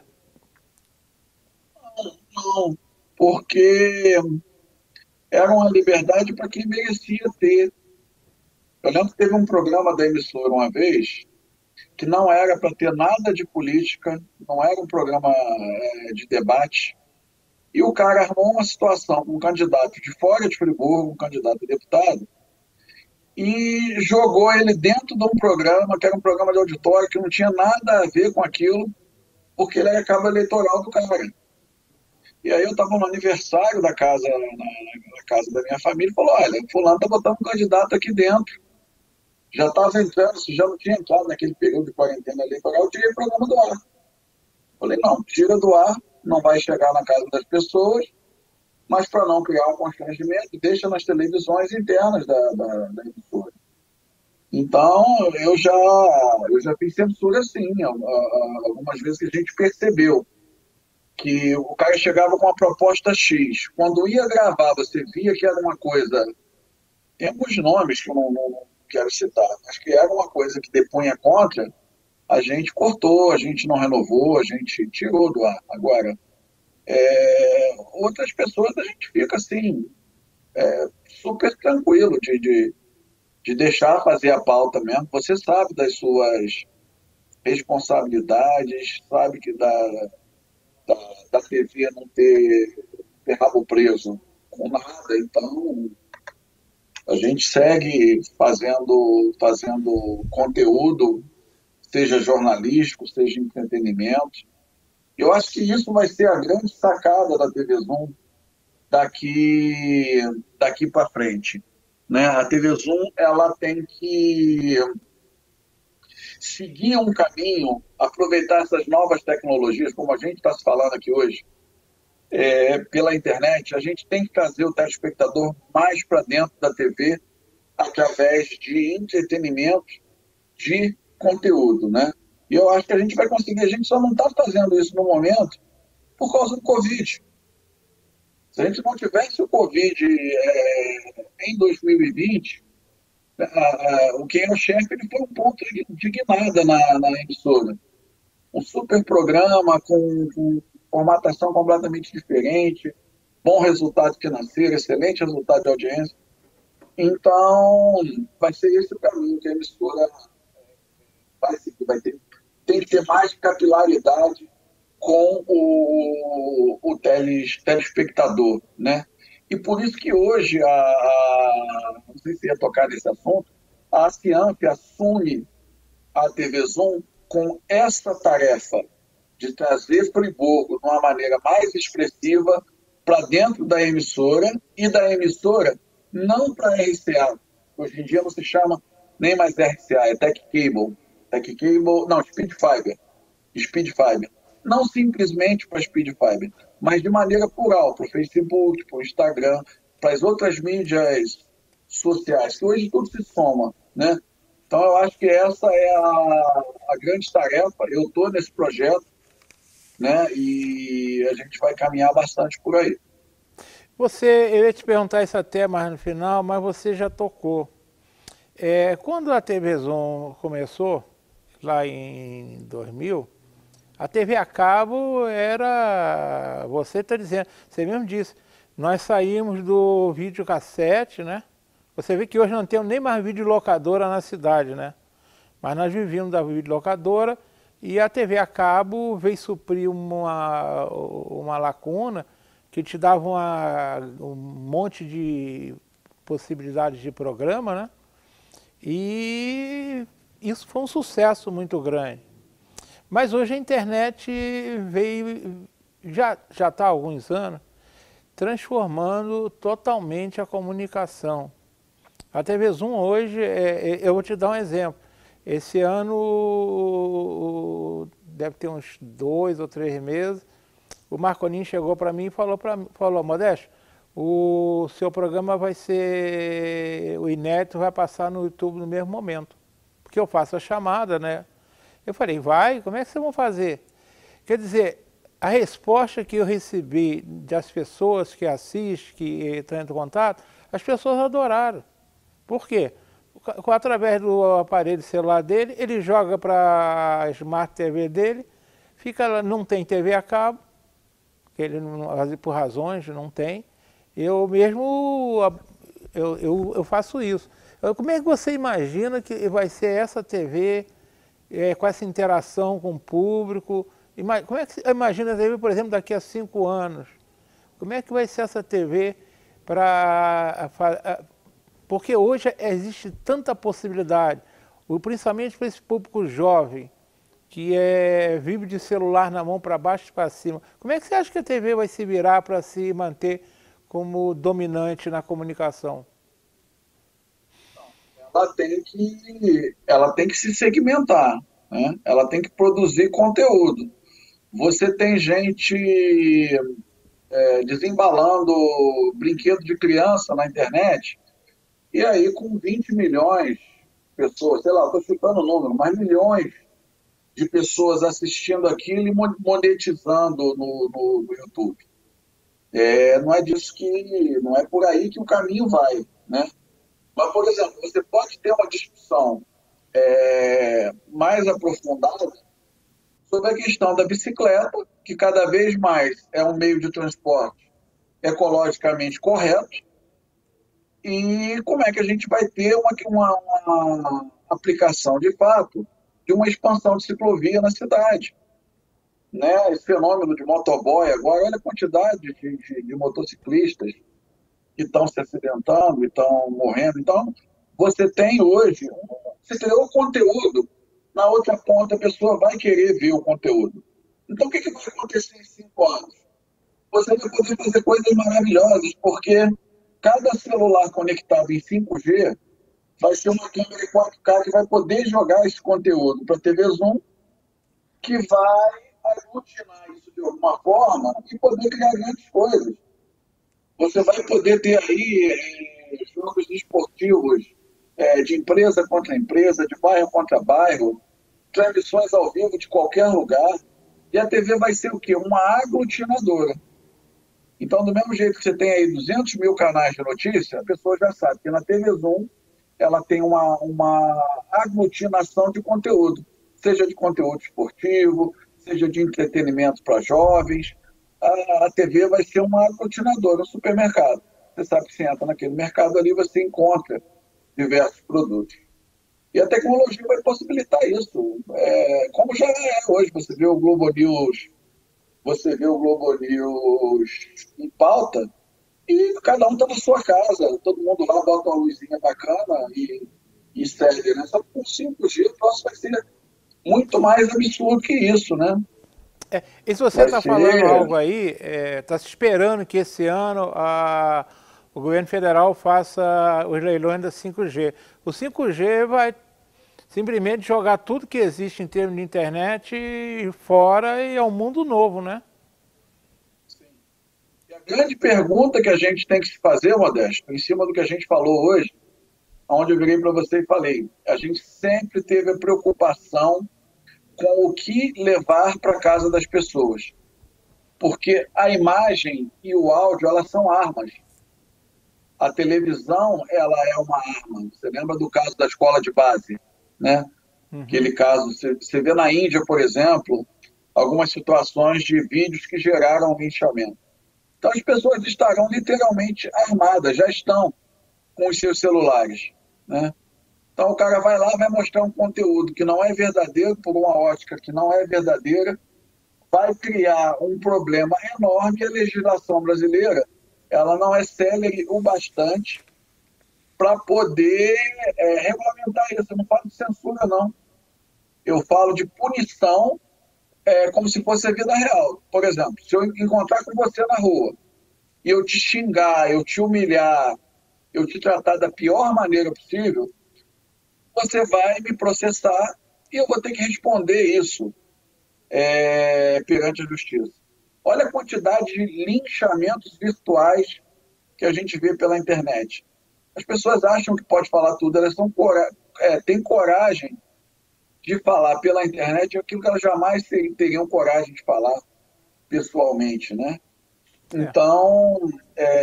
Não, porque era uma liberdade para quem merecia ter. Eu lembro que teve um programa da emissora uma vez que não era para ter nada de política, não era um programa de debate, e o cara armou uma situação com um candidato de fora de Friburgo, um candidato a deputado, e jogou ele dentro de um programa, que era um programa de auditório, que não tinha nada a ver com aquilo, porque ele era cabo eleitoral do cara. E aí eu estava no aniversário da casa, na casa da minha família, e falou, olha, fulano está botando um candidato aqui dentro. Já estava entrando, se já não tinha entrado naquele período de quarentena eleitoral, eu tirei o programa do ar. Falei, não, tira do ar, não vai chegar na casa das pessoas, mas para não criar um constrangimento, deixa nas televisões internas da emissora. Então, eu já fiz censura sim, algumas vezes que a gente percebeu que o cara chegava com uma proposta X. Quando ia gravar, você via que era uma coisa... Tem alguns nomes que eu não quero citar, mas que era uma coisa que depunha contra, a gente cortou, a gente não renovou, a gente tirou do ar. Agora, outras pessoas a gente fica assim, super tranquilo de deixar fazer a pauta mesmo. Você sabe das suas responsabilidades, sabe que da TV não ter rabo preso com nada, então a gente segue fazendo conteúdo, seja jornalístico, seja entretenimento. Eu acho que isso vai ser a grande sacada da TV Zoom daqui para frente. Né? A TV Zoom ela tem que seguir um caminho, aproveitar essas novas tecnologias, como a gente está se falando aqui hoje, pela internet. A gente tem que trazer o telespectador mais para dentro da TV através de entretenimento, de conteúdo, né? E eu acho que a gente vai conseguir. A gente só não está fazendo isso no momento por causa do Covid. Se a gente não tivesse o Covid em 2020, O Quem é o Chefe ele foi um ponto de guinada na emissora. Um super programa com formatação completamente diferente, bom resultado financeiro, excelente resultado de audiência. Então, vai ser esse o caminho que a emissora vai seguir. Tem que ter mais capilaridade com o telespectador, né? E por isso que hoje, não sei se ia tocar nesse assunto, a Ciamp assume a TV Zoom com essa tarefa de trazer Friburgo de uma maneira mais expressiva para dentro da emissora e da emissora não para a RCA. Hoje em dia não se chama nem mais RCA, é Tech Cable. Tech Cable, não, Speed Fiber. Speed Fiber. Não simplesmente para Speed Fiber, mas de maneira plural, para o Facebook, para o Instagram, para as outras mídias sociais, que hoje tudo se soma, né? Então eu acho que essa é a grande tarefa. Eu estou nesse projeto, né? E a gente vai caminhar bastante por aí. Eu ia te perguntar isso até mais no final, mas você já tocou. Quando a TV Zoom começou, lá em 2000, a TV a cabo era, você está dizendo, você mesmo disse, nós saímos do videocassete, né? Você vê que hoje não temos nem mais videolocadora na cidade, né? Mas nós vivíamos da videolocadora e a TV a cabo veio suprir uma lacuna que te dava um monte de possibilidades de programa, né? E isso foi um sucesso muito grande. Mas hoje a internet já está há alguns anos, transformando totalmente a comunicação. A TV Zoom hoje, eu vou te dar um exemplo. Esse ano, deve ter uns 2 ou 3 meses, o Marconin chegou para mim e falou, Modesto, o seu programa vai ser, o inédito vai passar no YouTube no mesmo momento. Porque eu faço a chamada, né? Eu falei, vai? Como é que vocês vão fazer? Quer dizer, a resposta que eu recebi das pessoas que assistem, que estão em contato, as pessoas adoraram. Por quê? Através do aparelho celular dele, ele joga para a Smart TV dele, fica lá, não tem TV a cabo, que ele, por razões, não tem. Eu mesmo, eu faço isso. Como é que você imagina que vai ser essa TV com essa interação com o público? Como é que você imagina a TV, por exemplo, daqui a 5 anos? Como é que vai ser essa TV porque hoje existe tanta possibilidade, principalmente para esse público jovem, que vive de celular na mão para baixo e para cima. Como é que você acha que a TV vai se virar para se manter como dominante na comunicação? Ela tem que se segmentar, né? Ela tem que produzir conteúdo. Você tem gente desembalando brinquedo de criança na internet, e aí com 20 milhões de pessoas, sei lá, estou chutando o número, mas milhões de pessoas assistindo aquilo e monetizando no YouTube. Não é por aí que o caminho vai, né? Mas, por exemplo, você pode ter uma discussão mais aprofundada sobre a questão da bicicleta, que cada vez mais é um meio de transporte ecologicamente correto, e como é que a gente vai ter uma aplicação de fato de uma expansão de ciclovia na cidade. Né? Esse fenômeno de motoboy agora, olha a quantidade de motociclistas que estão se acidentando e estão morrendo. Então, você tem hoje, você criou o conteúdo, na outra ponta a pessoa vai querer ver o conteúdo. Então, o que vai acontecer em 5 anos? Você vai poder fazer coisas maravilhosas, porque cada celular conectado em 5G vai ser uma câmera 4K que vai poder jogar esse conteúdo para a TV Zoom, que vai aglutinar isso de alguma forma e poder criar grandes coisas. Você vai poder ter aí jogos esportivos de empresa contra empresa, de bairro contra bairro, transmissões ao vivo de qualquer lugar, e a TV vai ser o quê? Uma aglutinadora. Então, do mesmo jeito que você tem aí 200 mil canais de notícia, a pessoa já sabe que na TV Zoom ela tem uma aglutinação de conteúdo, seja de conteúdo esportivo, seja de entretenimento para jovens. A TV vai ser uma aglutinadora, um supermercado. Você sabe que você entra naquele mercado ali, você encontra diversos produtos. E a tecnologia vai possibilitar isso, como já é hoje. Você vê o Globo News em pauta, e cada um está na sua casa, todo mundo lá bota uma luzinha bacana e segue, né? Só que com 5G o próximo vai ser muito mais absurdo que isso, né? E se você está falando algo aí, está se esperando que esse ano o governo federal faça os leilões da 5G. O 5G vai simplesmente jogar tudo que existe em termos de internet fora e é um mundo novo, né? Sim. E a grande pergunta que a gente tem que se fazer, Modesto, em cima do que a gente falou hoje, onde eu virei para você e falei, a gente sempre teve a preocupação com o que levar para casa das pessoas. Porque a imagem e o áudio, elas são armas. A televisão, ela é uma arma. Você lembra do caso da escola de base, né? Aquele caso, você vê na Índia, por exemplo, algumas situações de vídeos que geraram um linchamento. Então as pessoas estarão literalmente armadas, já estão com os seus celulares, né? Então o cara vai lá, vai mostrar um conteúdo que não é verdadeiro, por uma ótica que não é verdadeira, vai criar um problema enorme, e a legislação brasileira ela não é célere o bastante para poder regulamentar isso. Eu não falo de censura, não. Eu falo de punição como se fosse a vida real. Por exemplo, se eu encontrar com você na rua e eu te xingar, eu te humilhar, eu te tratar da pior maneira possível, você vai me processar e eu vou ter que responder isso perante a justiça. Olha a quantidade de linchamentos virtuais que a gente vê pela internet. As pessoas acham que pode falar tudo, elas têm coragem de falar pela internet aquilo que elas jamais teriam coragem de falar pessoalmente, né? Então,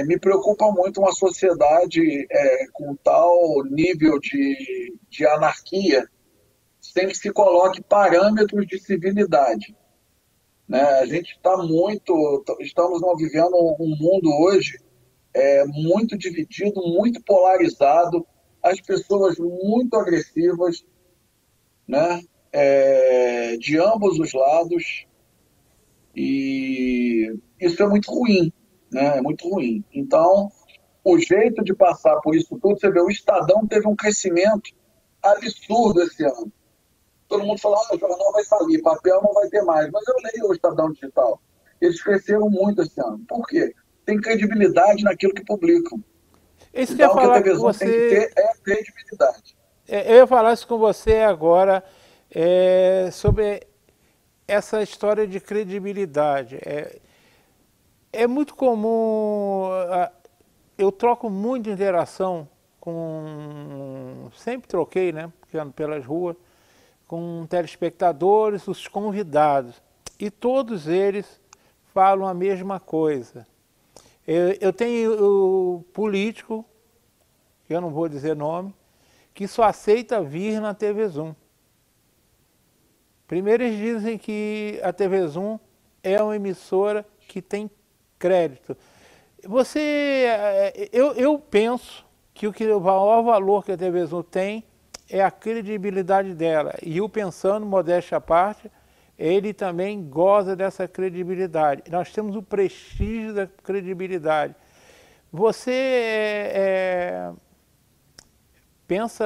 me preocupa muito uma sociedade com tal nível de anarquia, sem que se coloque parâmetros de civilidade. Né? A gente estamos vivendo um mundo hoje muito dividido, muito polarizado, as pessoas muito agressivas, né? De ambos os lados, e isso é muito ruim, né? É muito ruim. Então, o jeito de passar por isso tudo, você vê, o Estadão teve um crescimento absurdo esse ano. Todo mundo fala, o jornal vai falir, papel não vai ter mais. Mas eu leio o Estadão Digital. Eles cresceram muito esse ano. Por quê? Tem credibilidade naquilo que publicam. Isso então, que eu ia falar o que a televisão você... tem que ter é credibilidade. Eu ia falar isso com você agora, sobre essa história de credibilidade. É muito comum, eu troco muita interação sempre troquei, né, porque ando pelas ruas, com telespectadores, os convidados, e todos eles falam a mesma coisa. Eu tenho o político, que eu não vou dizer nome, que só aceita vir na TV Zoom. Primeiro eles dizem que a TV Zoom é uma emissora que tem crédito. Eu penso que o maior valor que a TV Zoom tem é a credibilidade dela. E o Pensando, modéstia à parte, ele também goza dessa credibilidade. Nós temos o prestígio da credibilidade. Você pensa,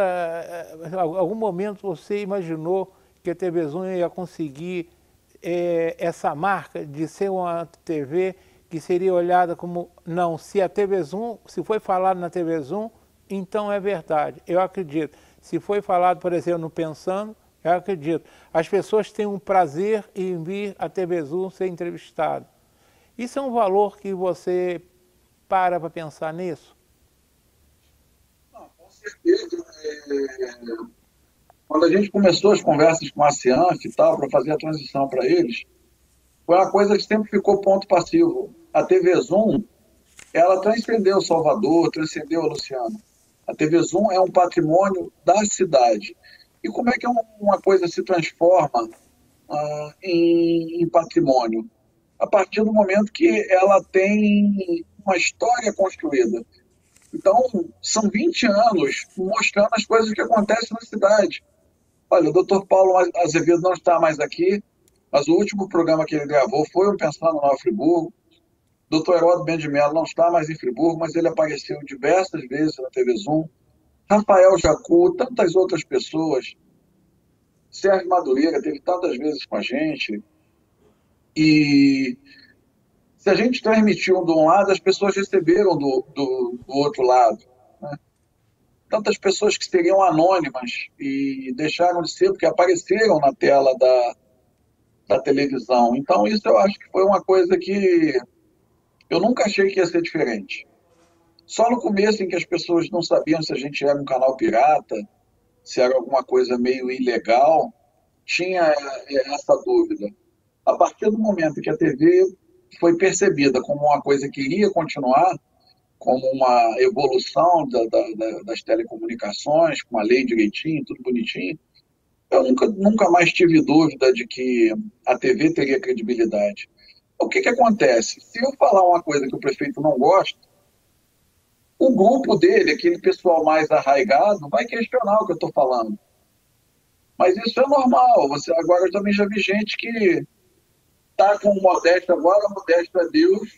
em algum momento você imaginou que a TV Zoom ia conseguir essa marca de ser uma TV que seria olhada como, não, se a TV Zoom, se foi falado na TV Zoom, então é verdade, eu acredito. Se foi falado, por exemplo, no Pensando, eu acredito. As pessoas têm um prazer em vir à TV Zoom ser entrevistado. Isso é um valor que você para pensar nisso? Não, com certeza. Quando a gente começou as conversas com a Cianf e tal, para fazer a transição para eles, foi uma coisa que sempre ficou ponto passivo. A TV Zoom, ela transcendeu Salvador, transcendeu a Luciana. A TV Zoom é um patrimônio da cidade. E como é que uma coisa se transforma em patrimônio? A partir do momento que ela tem uma história construída. Então, são 20 anos mostrando as coisas que acontecem na cidade. Olha, o doutor Paulo Azevedo não está mais aqui, mas o último programa que ele gravou foi o Pensando no Nova Friburgo. O doutor Heródoto Ben de Mello não está mais em Friburgo, mas ele apareceu diversas vezes na TV Zoom. Rafael Jacu, tantas outras pessoas. Sérgio Madureira teve tantas vezes com a gente. E se a gente transmitiu de um lado, as pessoas receberam do outro lado. Né? Tantas pessoas que seriam anônimas e deixaram de ser porque apareceram na tela da televisão. Então, isso eu acho que foi uma coisa que eu nunca achei que ia ser diferente. Só no começo, em que as pessoas não sabiam se a gente era um canal pirata, se era alguma coisa meio ilegal, tinha essa dúvida. A partir do momento que a TV foi percebida como uma coisa que iria continuar, como uma evolução das telecomunicações, com a lei direitinho, tudo bonitinho, eu nunca mais tive dúvida de que a TV teria credibilidade. O que acontece? Se eu falar uma coisa que o prefeito não gosta, o grupo dele, aquele pessoal mais arraigado, vai questionar o que eu estou falando. Mas isso é normal. Agora eu também já vi gente que está com modéstia agora, modéstia a Deus,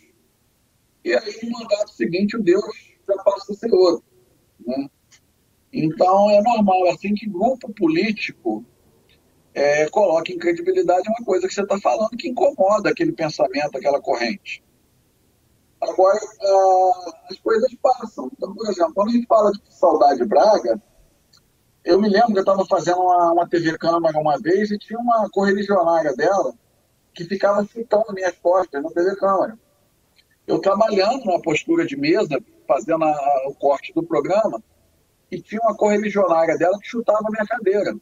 e aí no mandato seguinte o Deus já passa a ser outro. Né? Então é normal, assim que grupo político coloca em credibilidade uma coisa que você está falando que incomoda aquele pensamento, aquela corrente. Agora, as coisas passam. Então, por exemplo, quando a gente fala de Saudade Braga, eu me lembro que eu estava fazendo uma TV Câmara uma vez e tinha uma correligionária dela que ficava chutando minhas costas na TV Câmara. Eu trabalhando numa postura de mesa, fazendo o corte do programa, e tinha uma correligionária dela que chutava a minha cadeira,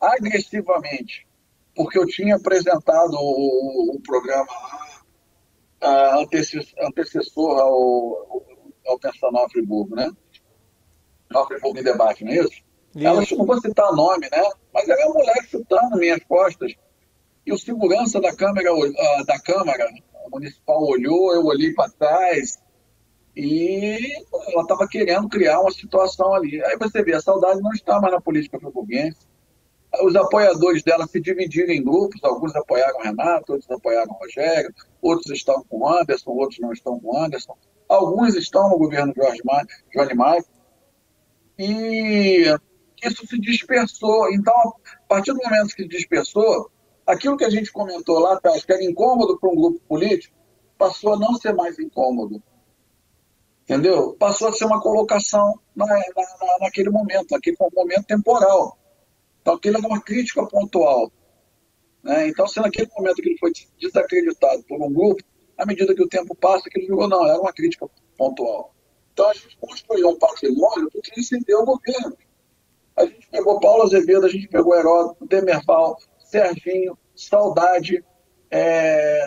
agressivamente, porque eu tinha apresentado o programa antecessor ao Pensando Nova Friburgo, né? Nova Friburgo em Debate, não é isso? Ela, não vou citar nome, né? Mas era uma mulher chutando minhas costas. E o segurança da Câmara Municipal olhou, eu olhei para trás e ela estava querendo criar uma situação ali. Aí você vê, a Saudade não está mais na política friburguense. Os apoiadores dela se dividiram em grupos, alguns apoiaram o Renato, outros apoiaram o Rogério, outros estão com o Anderson, outros não estão com o Anderson. Alguns estão no governo Johnny Maia. E isso se dispersou. Então, a partir do momento que se dispersou, aquilo que a gente comentou lá atrás, que era incômodo para um grupo político, passou a não ser mais incômodo. Entendeu? Passou a ser uma colocação naquele momento momento temporal. Então, aquilo era uma crítica pontual. Né? Então, se naquele momento que ele foi desacreditado por um grupo, à medida que o tempo passa, aquilo virou, não, era uma crítica pontual. Então, a gente construiu um patrimônio que transcendeu o governo. A gente pegou Paulo Azevedo, a gente pegou Heródoto, Demerval, Serginho, Saudade,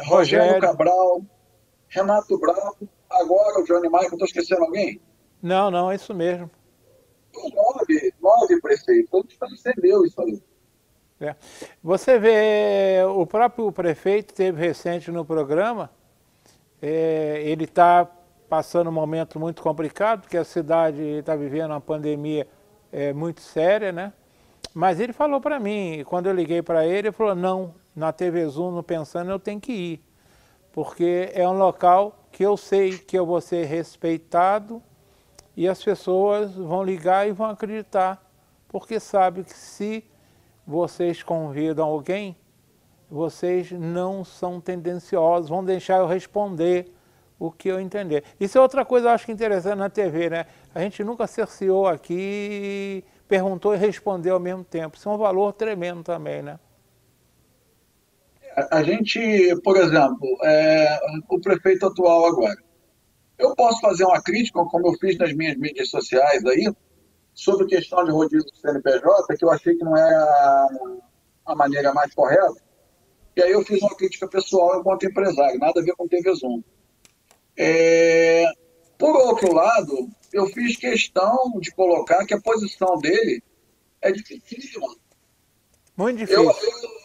Rogério Cabral, Renato Bravo, agora o Johnny Maia, eu estou esquecendo alguém? Não, é isso mesmo. 9 prefeitos, a gente transcendeu isso aí. Você vê, o próprio prefeito teve recente no programa, ele está passando um momento muito complicado, porque a cidade está vivendo uma pandemia muito séria, né? Mas ele falou para mim, quando eu liguei para ele falou, não, na TV Zoom, no Pensando, eu tenho que ir, porque é um local que eu sei que eu vou ser respeitado e as pessoas vão ligar e vão acreditar, porque sabe que se vocês convidam alguém, vocês não são tendenciosos, vão deixar eu responder o que eu entender. Isso é outra coisa, eu acho que interessante na TV, né? A gente nunca cerceou aqui, perguntou e respondeu ao mesmo tempo. Isso é um valor tremendo também, né? A gente, por exemplo, o prefeito atual agora, eu posso fazer uma crítica, como eu fiz nas minhas mídias sociais aí, sobre questão de rodízio do CNPJ, que eu achei que não era a maneira mais correta, e aí eu fiz uma crítica pessoal enquanto empresário, nada a ver com TV Zoom. Por outro lado, eu fiz questão de colocar que a posição dele é dificílima. Muito difícil. Eu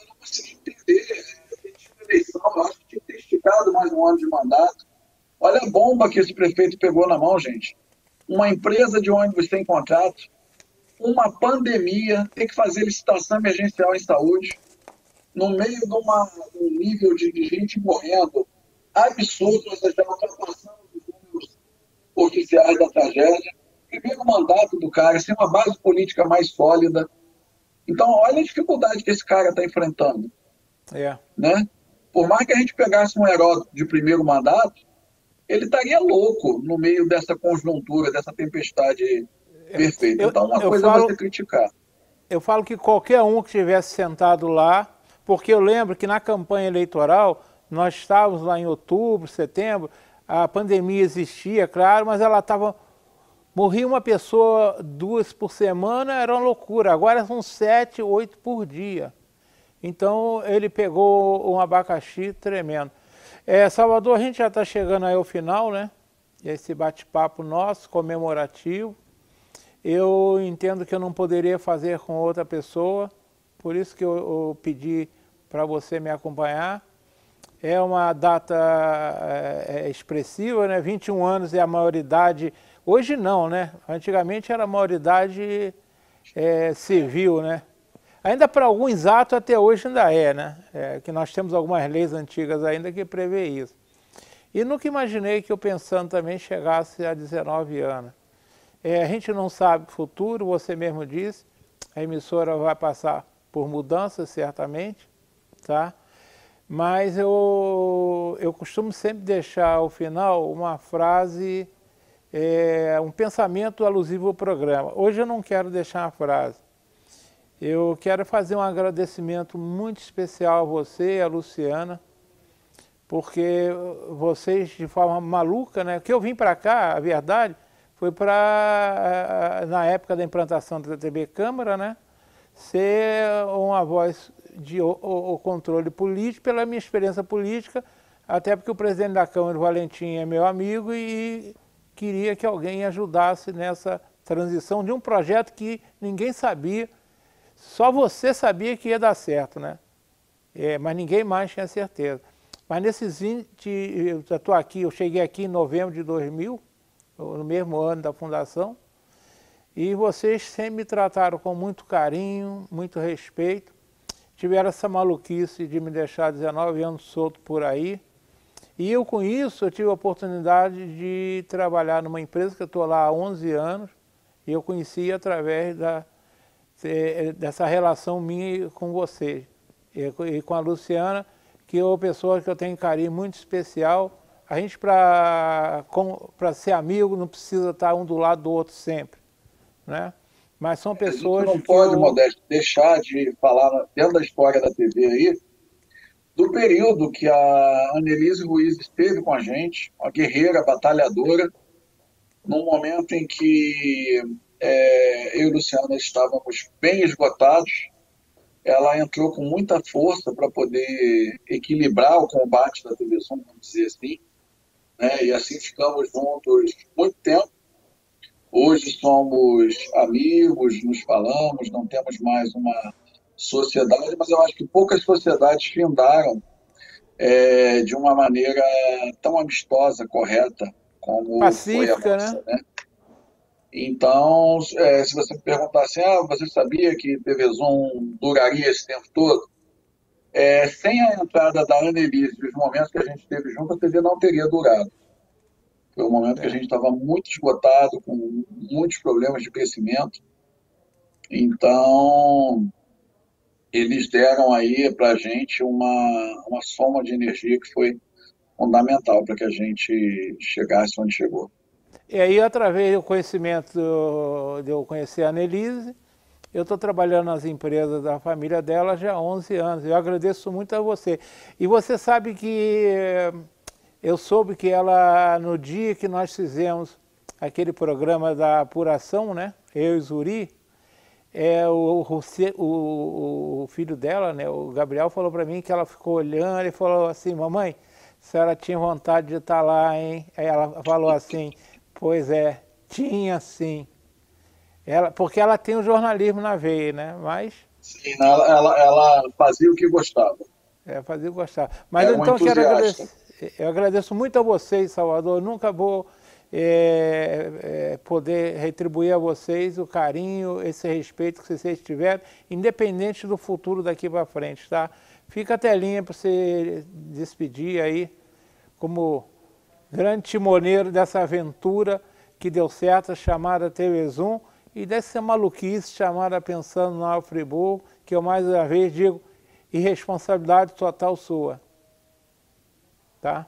não consegui entender. Ele tinha uma eleição, eu acho que tinha que ter esticado mais um ano de mandato. Olha a bomba que esse prefeito pegou na mão, gente. Uma empresa de ônibus sem contrato, uma pandemia, ter que fazer licitação emergencial em saúde, no meio de um nível de gente morrendo absurdo, ou seja, ultrapassando os números oficiais da tragédia. Primeiro mandato do cara, sem uma base política mais sólida. Então, olha a dificuldade que esse cara está enfrentando. Né? Por mais que a gente pegasse um herói de primeiro mandato, ele estaria louco no meio dessa conjuntura, dessa tempestade perfeita. Então, uma coisa é você criticar. Eu falo que qualquer um que estivesse sentado lá, porque eu lembro que na campanha eleitoral, nós estávamos lá em outubro, setembro, a pandemia existia, claro, mas ela estava... Morria uma pessoa 2 por semana, era uma loucura. Agora são 7, 8 por dia. Então ele pegou um abacaxi tremendo. Salvador, a gente já está chegando aí ao final, né? Esse bate-papo nosso, comemorativo. Eu entendo que eu não poderia fazer com outra pessoa, por isso que eu pedi para você me acompanhar. É uma data expressiva, né? 21 anos é a maioridade. Hoje não, né? Antigamente era a maioridade civil, né? Ainda para alguns atos até hoje ainda né? Que nós temos algumas leis antigas ainda que prevê isso. E nunca imaginei que eu pensando também chegasse a 19 anos. A gente não sabe o futuro, você mesmo disse, a emissora vai passar por mudanças certamente, tá? Mas eu costumo sempre deixar ao final uma frase, um pensamento alusivo ao programa. Hoje eu não quero deixar uma frase. Eu quero fazer um agradecimento muito especial a você e a Luciana, porque vocês, de forma maluca, né? Que eu vim para cá, a verdade, foi na época da implantação da TV Câmara, né? Ser uma voz de o controle político, pela minha experiência política, até porque o presidente da Câmara, o Valentim, é meu amigo e queria que alguém ajudasse nessa transição de um projeto que ninguém sabia, só você sabia que ia dar certo, né? Mas ninguém mais tinha certeza. Mas nesses 20, eu estou aqui, eu cheguei aqui em novembro de 2000, no mesmo ano da fundação, e vocês sempre me trataram com muito carinho, muito respeito, tiveram essa maluquice de me deixar 19 anos solto por aí, e eu com isso eu tive a oportunidade de trabalhar numa empresa que eu estou lá há 11 anos, e eu conheci através dessa relação minha com vocês, e com a Luciana, que é uma pessoa que eu tenho um carinho muito especial. A gente, para ser amigo, não precisa estar um do lado do outro sempre, né? Mas são pessoas que... A gente não pode, Modesto, deixar de falar, dentro da história da TV aí, do período que a Anelise Ruiz esteve com a gente, uma guerreira, batalhadora, num momento em que eu e Luciana estávamos bem esgotados. Ela entrou com muita força para poder equilibrar o combate da TV Som, vamos dizer assim, né? E assim ficamos juntos muito tempo. Hoje somos amigos, nos falamos, não temos mais uma sociedade, mas eu acho que poucas sociedades findaram de uma maneira tão amistosa, correta, como pacífica, foi a nossa, né? Então, se você me perguntar assim, você sabia que TV Zoom duraria esse tempo todo? Sem a entrada da Anelise e os momentos que a gente teve junto, a TV não teria durado. Foi um momento que a gente estava muito esgotado, com muitos problemas de crescimento. Então, eles deram aí para a gente uma soma de energia que foi fundamental para que a gente chegasse onde chegou. E aí, através do conhecimento, de eu conhecer a Anelise, eu estou trabalhando nas empresas da família dela já há 11 anos. Eu agradeço muito a você. E você sabe que eu soube que ela, no dia que nós fizemos aquele programa da apuração, né? Eu e Zuri, o filho dela, né? O Gabriel, falou para mim que ela ficou olhando e falou assim, mamãe, a senhora tinha vontade de estar lá, hein? Aí ela falou assim, pois é, Tinha, sim. Porque ela tem o jornalismo na veia, né? Mas... Sim, ela fazia o que gostava. Fazia gostar. Mas Era um então entusiasta. eu agradeço muito a vocês, Salvador. Eu nunca vou poder retribuir a vocês o carinho, esse respeito que vocês tiveram, independente do futuro daqui para frente, tá? Fica a telinha para você despedir aí, como grande timoneiro dessa aventura que deu certo, chamada TV Zoom, e dessa maluquice chamada Pensando no Nova Friburgo, que eu mais uma vez digo, irresponsabilidade total sua. Tá?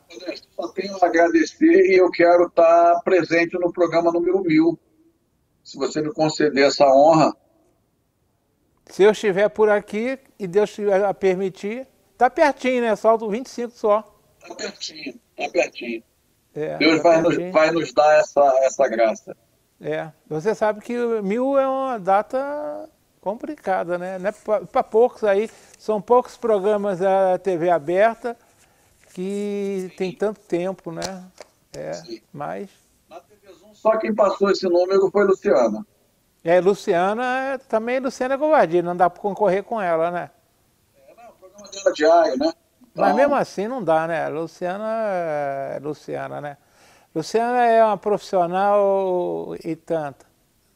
Só tenho a agradecer e eu quero estar presente no programa número 1000. Se você me conceder essa honra. Se eu estiver por aqui e Deus estiver a permitir, tá pertinho, né? Faltam 25 só. Tá pertinho, tá pertinho. tá Deus vai nos dar essa graça. Você sabe que 1000 é uma data complicada, né? Não é para poucos aí, são poucos programas da TV aberta que tem tanto tempo, né? Mas... Na TV Zoom, só quem passou esse número foi Luciana. Luciana, também Luciana é covardia, não dá para concorrer com ela, né? Não, o programa dela é diário, né? Então... Mas mesmo assim não dá, né? Luciana é Luciana, né? Luciana é uma profissional e tanto.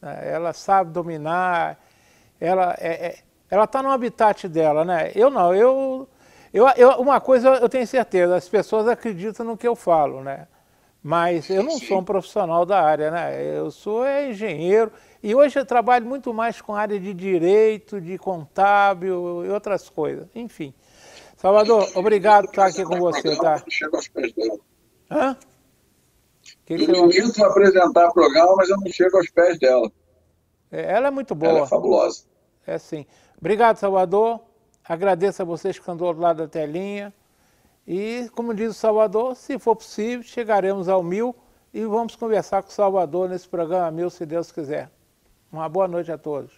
Né? Ela sabe dominar, ela está no habitat dela, né? Eu não, uma coisa eu tenho certeza, as pessoas acreditam no que eu falo, né? Mas eu não sou um profissional da área, né? Eu sou engenheiro e hoje eu trabalho muito mais com a área de direito, de contábil e outras coisas. Enfim. Salvador, obrigado por estar aqui com você, tá? Eu não chego aos pés dela. Hã? Eu me limito a apresentar o programa, mas eu não chego aos pés dela. Ela é muito boa. Ela é fabulosa. É sim. Obrigado, Salvador. Agradeço a vocês que estão do outro lado da telinha. E, como diz o Salvador, se for possível, chegaremos ao 1000 e vamos conversar com o Salvador nesse programa 1000, se Deus quiser. Uma boa noite a todos.